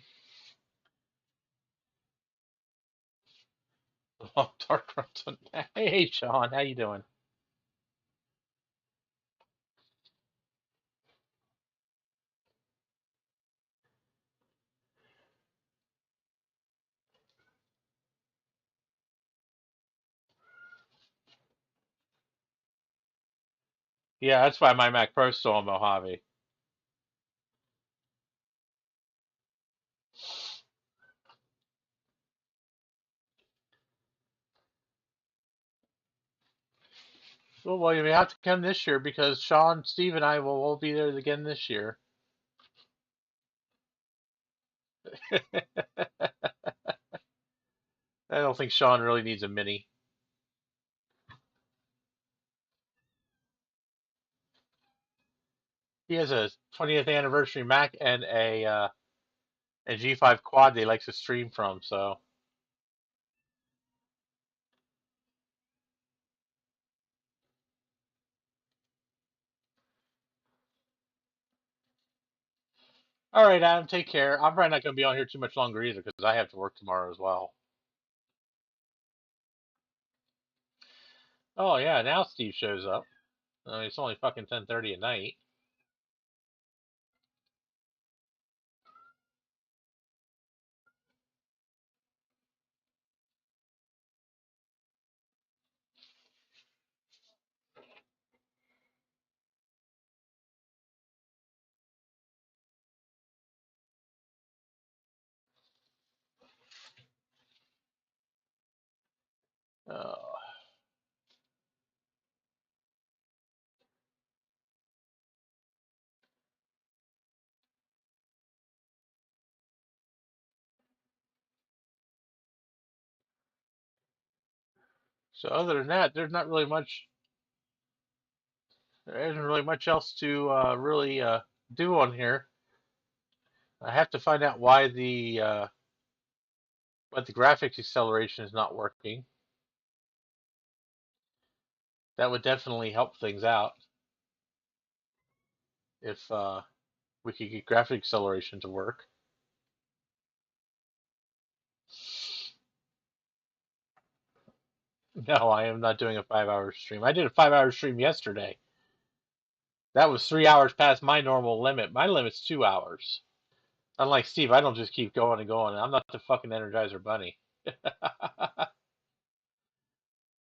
Oh, Dark Crimson. Hey, Sean, how you doing? Yeah, that's why my Mac Pro's still on Mojave. Well, William, you have to come this year because Sean, Steve, and I will all be there again this year. I don't think Sean really needs a mini. He has a 20th anniversary Mac and a G5 quad that he likes to stream from. So, all right, Adam, take care. I'm probably not going to be on here too much longer either because I have to work tomorrow as well. Oh yeah, now Steve shows up. It's only fucking 10:30 at night. Oh. So other than that, there's not really much. There isn't really much else to really do on here. I have to find out why the graphics acceleration is not working. That would definitely help things out if we could get graphic acceleration to work. No, I am not doing a 5 hour stream. I did a 5 hour stream yesterday. That was 3 hours past my normal limit. My limit's 2 hours. Unlike Steve, I don't just keep going and going. I'm not the fucking Energizer Bunny.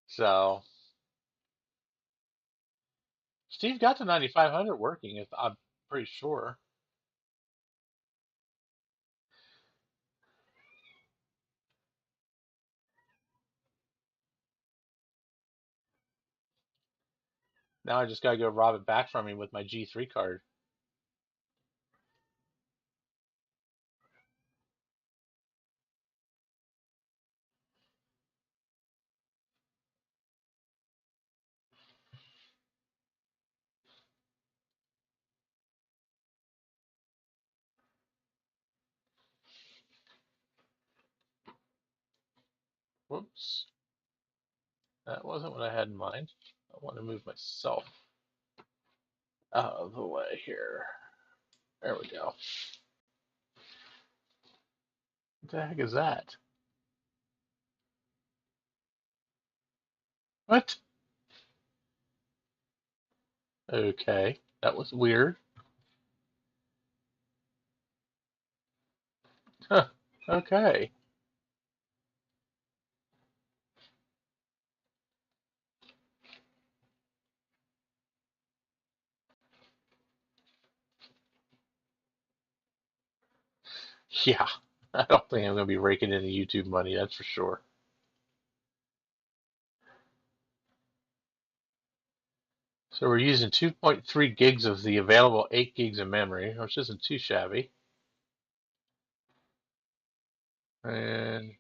So Steve got to 9500 working. I'm pretty sure. Now I just gotta go rob it back from him with my G3 card. Whoops. That wasn't what I had in mind. I want to move myself out of the way here. There we go. What the heck is that? What? Okay. That was weird. Huh. Okay. Yeah. I don't think I'm going to be raking in the YouTube money, that's for sure. So we're using 2.3 gigs of the available 8 gigs of memory, which isn't too shabby. And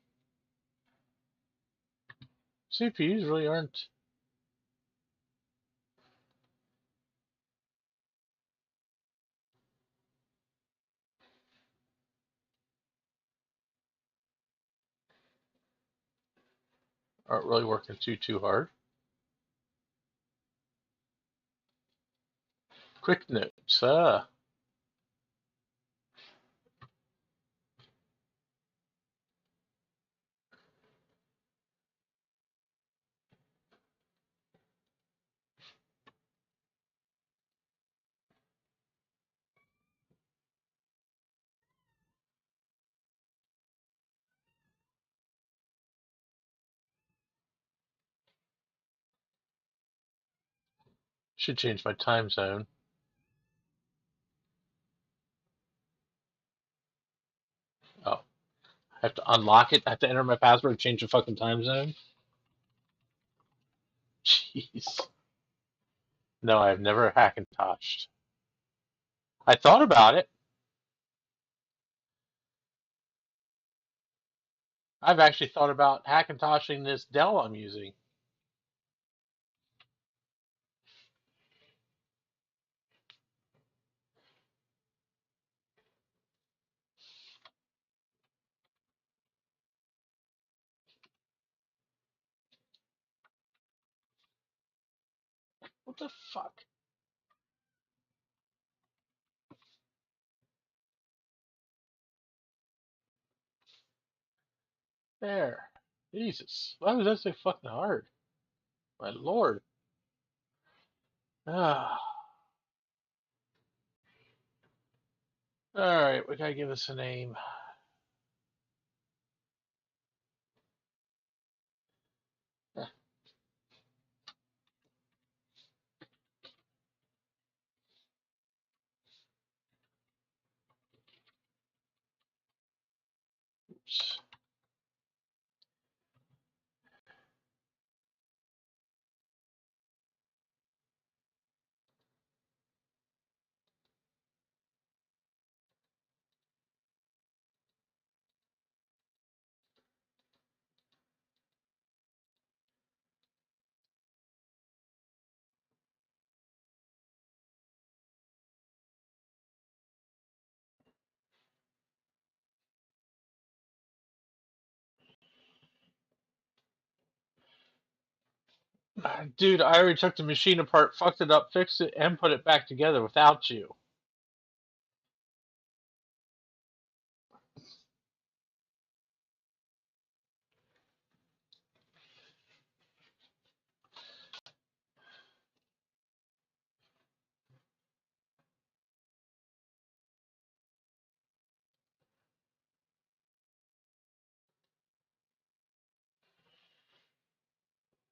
CPUs really aren't really working too hard. Quick notes. Should change my time zone. Oh, I have to unlock it. I have to enter my password and change the fucking time zone. Jeez. No, I've never Hackintoshed. I thought about it. I've actually thought about Hackintoshing this Dell I'm using. What the fuck? There. Jesus. Why was that so fucking hard? My lord. Ah. Alright, we gotta give this a name. Oops. Dude, I already took the machine apart, fucked it up, fixed it, and put it back together without you.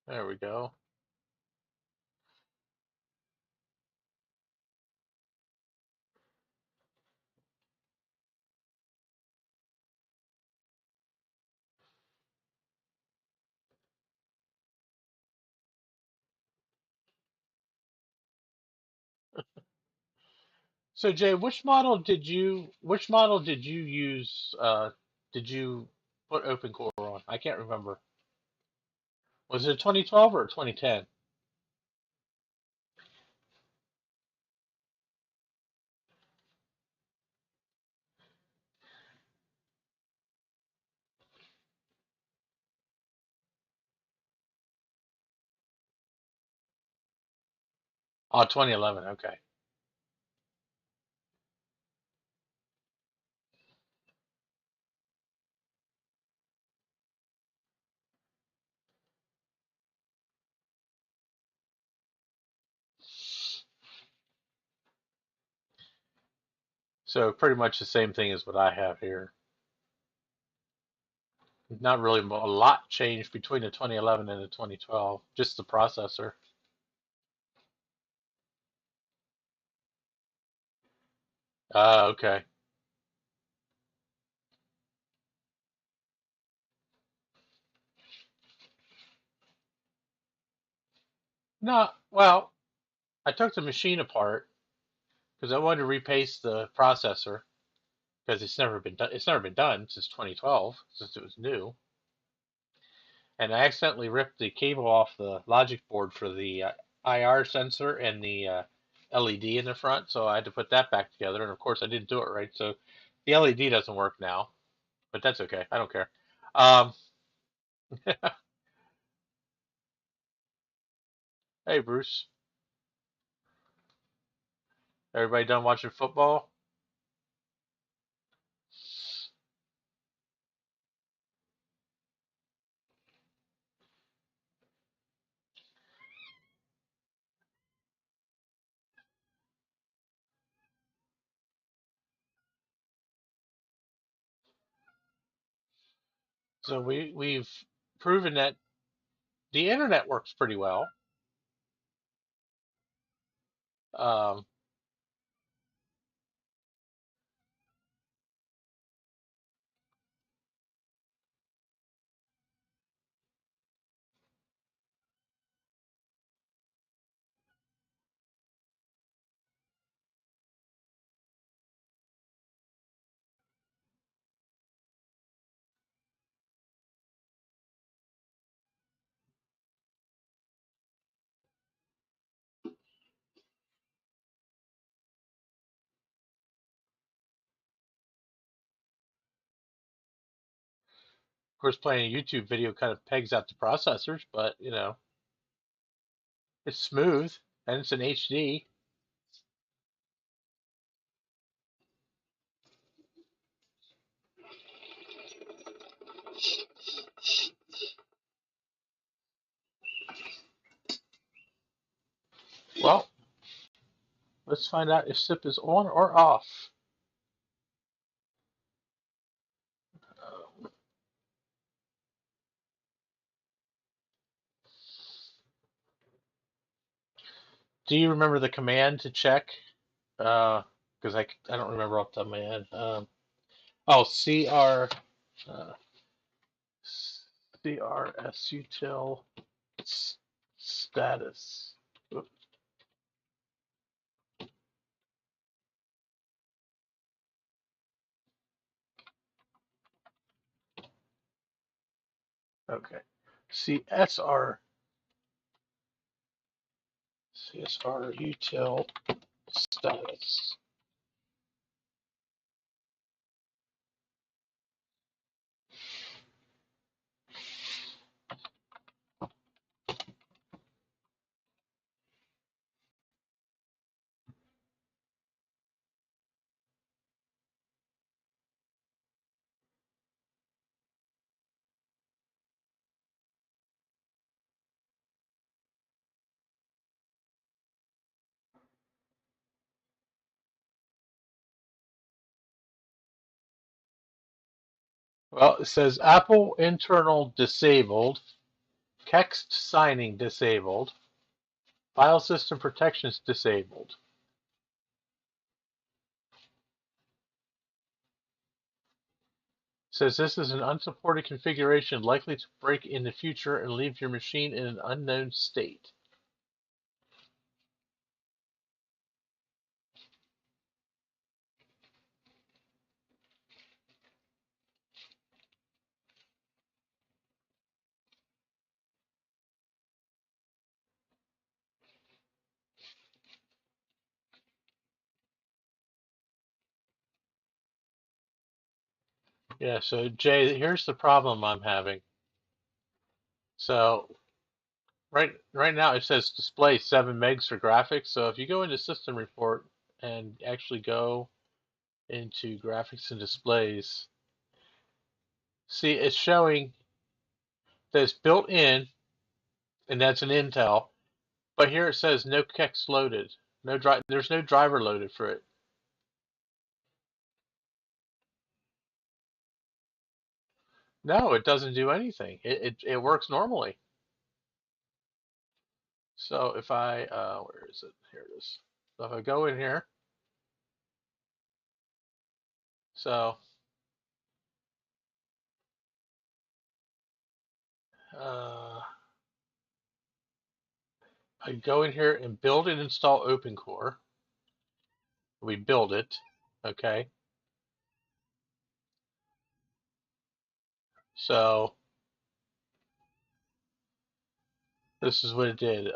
There we go. So Jay, which model did you use did you put OpenCore on? I can't remember. Was it a 2012 or a 2010? Oh, 2011. Okay. So pretty much the same thing as what I have here. Not really a lot changed between the 2011 and the 2012, just the processor. Okay. No, well, I took the machine apart because I wanted to repaste the processor because it's never been done. It's never been done since 2012, since it was new. And I accidentally ripped the cable off the logic board for the IR sensor and the LED in the front, so I had to put that back together. And of course, I didn't do it right, so the LED doesn't work now. But that's okay. I don't care. Um, hey, Bruce. Everybody done watching football? So we've proven that the internet works pretty well. Um, of course, playing a YouTube video kind of pegs out the processors, but it's smooth and it's in HD. Well, let's find out if SIP is on or off. Do you remember the command to check? Because I don't remember off the top of my head. Oh, uh, CRS status. Oop, okay. CSR CSR util status. Well, it says Apple internal disabled, text signing disabled, file system protections disabled. It says this is an unsupported configuration likely to break in the future and leave your machine in an unknown state. Yeah, so Jay, here's the problem I'm having. So right now it says display 7 megs for graphics. So if you go into system report and actually go into graphics and displays, see it's showing that it's built in, and that's an Intel. But here it says no kex loaded. There's no driver loaded for it. No, it doesn't do anything. It works normally. So if I where is it? Here it is. So if I go in here, so uh, I go in here and build and install OpenCore. We build it, okay? So this is what it did.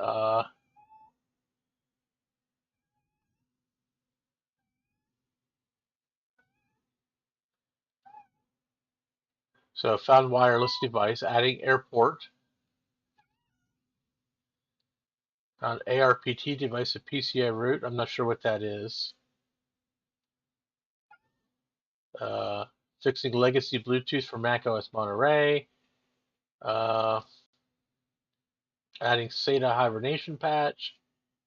So found wireless device, adding airport, found ARPT device, a PCI root. I'm not sure what that is. Uh, Fixing legacy Bluetooth for macOS Monterey. Uh, Adding SATA hibernation patch.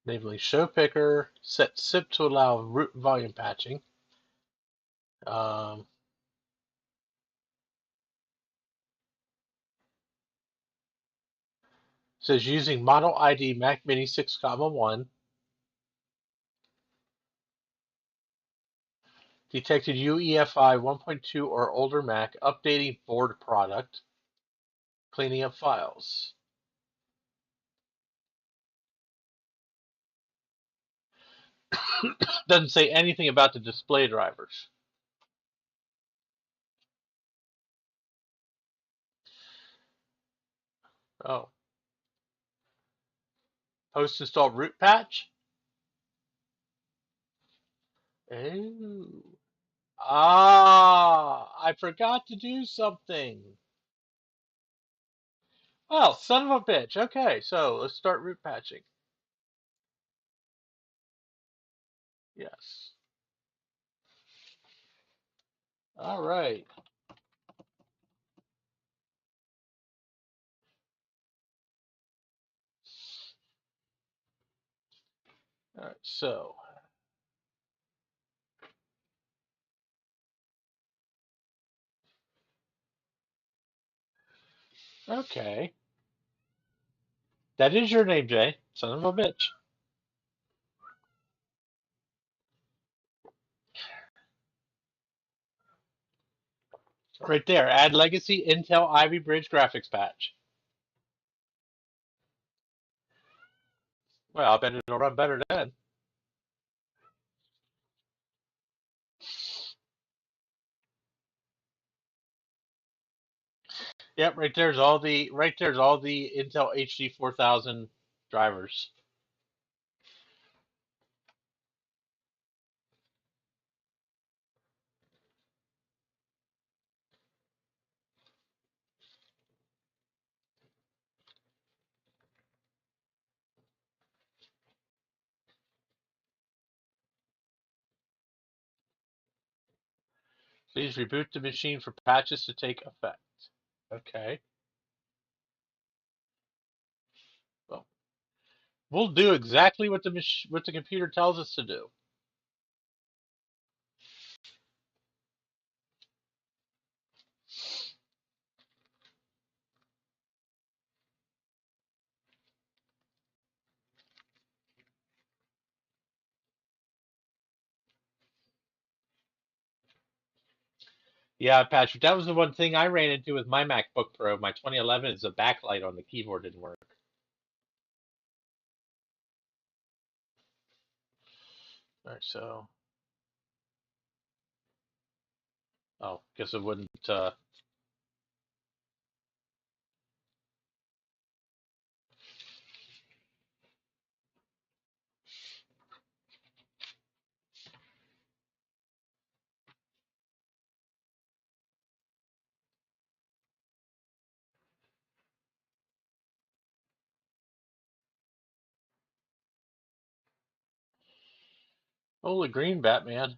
Enabling show picker. Set SIP to allow root volume patching. Um, Says using model ID Mac Mini 6,1. Detected UEFI 1.2 or older Mac. Updating board product. Cleaning up files. Doesn't say anything about the display drivers. Oh. Post install root patch? Oh. I forgot to do something. Well, son of a bitch. Okay, so let's start root patching. Yes. All right. All right, so. Okay. That is your name, Jay. Son of a bitch. Right there. Add legacy Intel Ivy Bridge graphics patch. Well, I bet it'll run better then. Yep, right there's all the Intel HD 4000 drivers. Please reboot the machine for patches to take effect. Okay. Well, we'll do exactly what the computer tells us to do. Yeah, Patrick, that was the one thing I ran into with my MacBook Pro. My 2011 is the backlight on the keyboard didn't work. All right, so oh, guess it wouldn't. Holy green, Batman.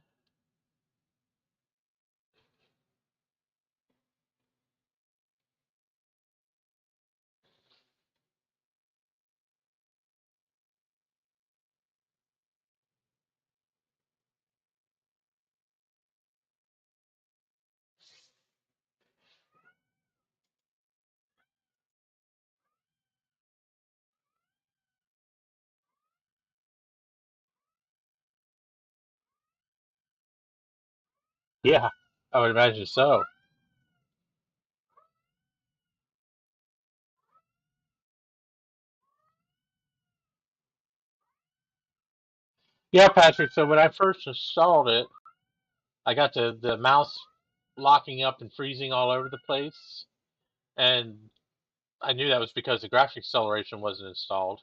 Yeah, I would imagine so. Yeah, Patrick. So when I first installed it, I got the mouse locking up and freezing all over the place, and I knew that was because the graphics acceleration wasn't installed.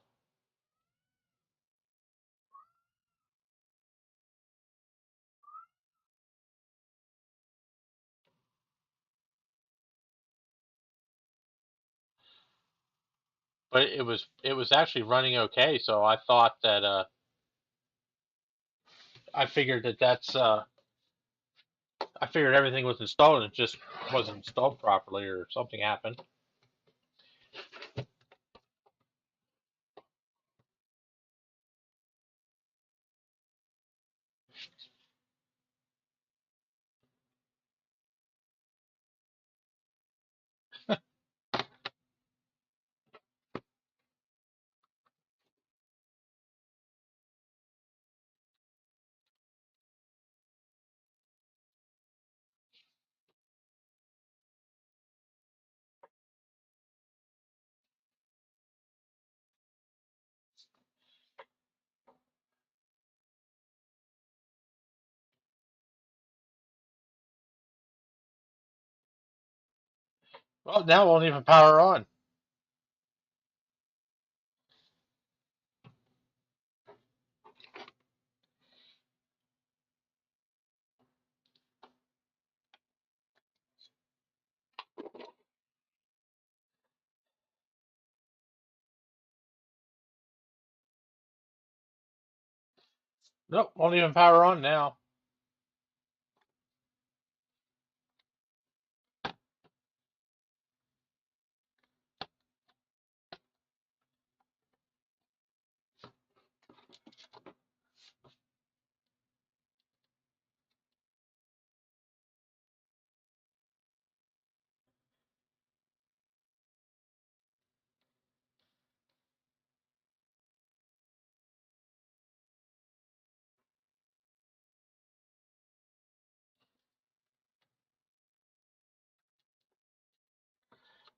But it was actually running okay. So I thought that I figured I figured everything was installed and it just wasn't installed properly or something happened. Well, now it won't even power on. Nope, won't even power on now.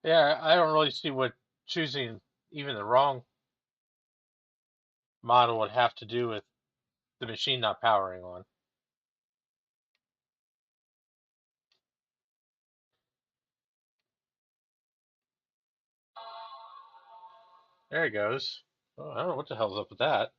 Yeah, I don't really see what choosing even the wrong model would have to do with the machine not powering on. There it goes. Oh, I don't know what the hell's up with that.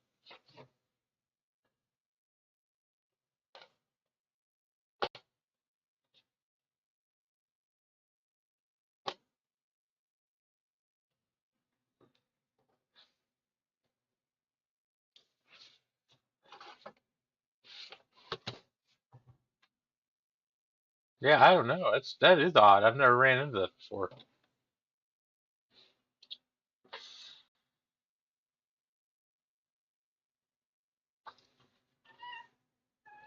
Yeah, I don't know. That is odd. I've never ran into that before.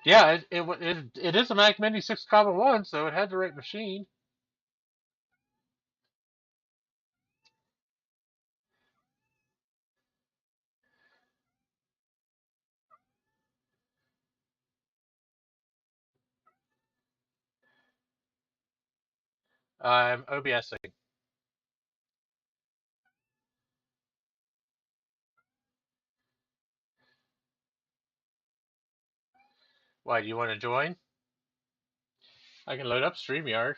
Yeah, it is a Mac Mini 6,1, so it had the right machine. I'm OBSing. Why, do you want to join? I can load up StreamYard.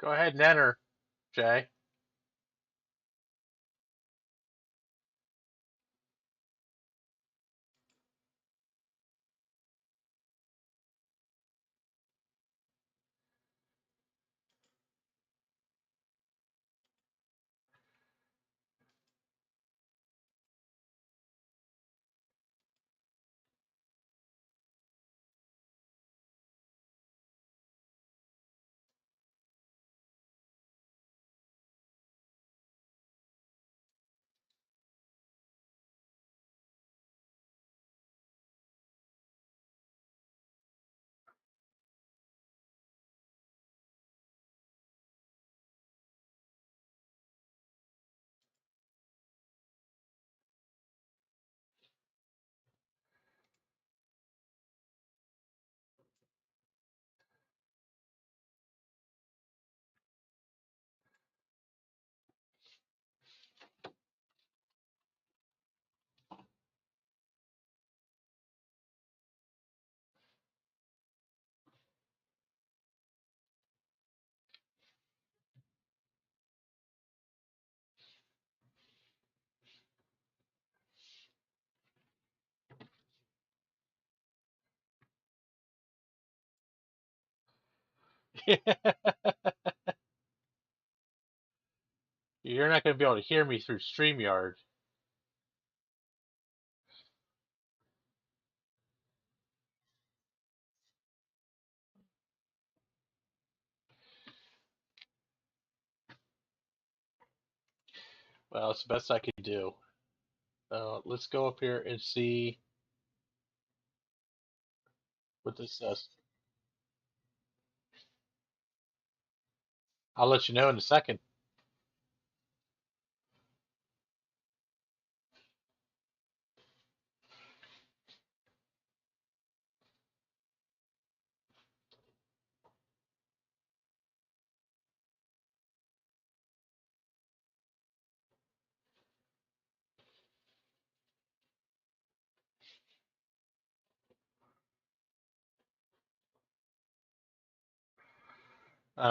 Go ahead and enter, Jay. You're not going to be able to hear me through StreamYard. Well, it's the best I can do. Let's go up here and see what this says. I'll let you know in a second.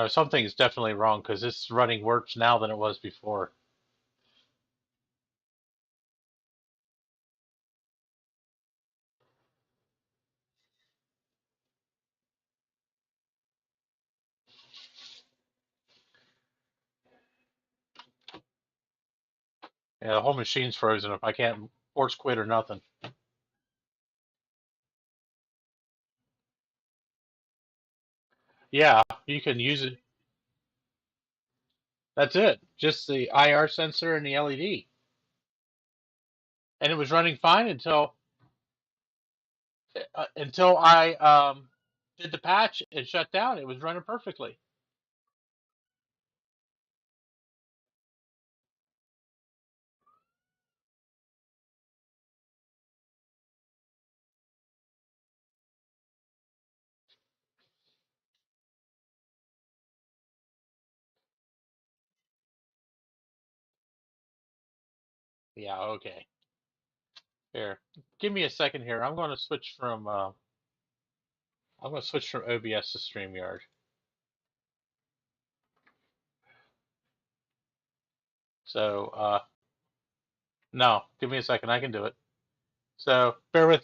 Something is definitely wrong because it's running worse now than it was before. Yeah, the whole machine's frozen. If I can't force quit or nothing. Yeah, you can use it. That's it. Just the IR sensor and the LED. And it was running fine until I did the patch and shut down. It was running perfectly. Yeah, okay. Here, give me a second here. I'm going to switch from OBS to StreamYard. So no, give me a second. I can do it. So bear with me.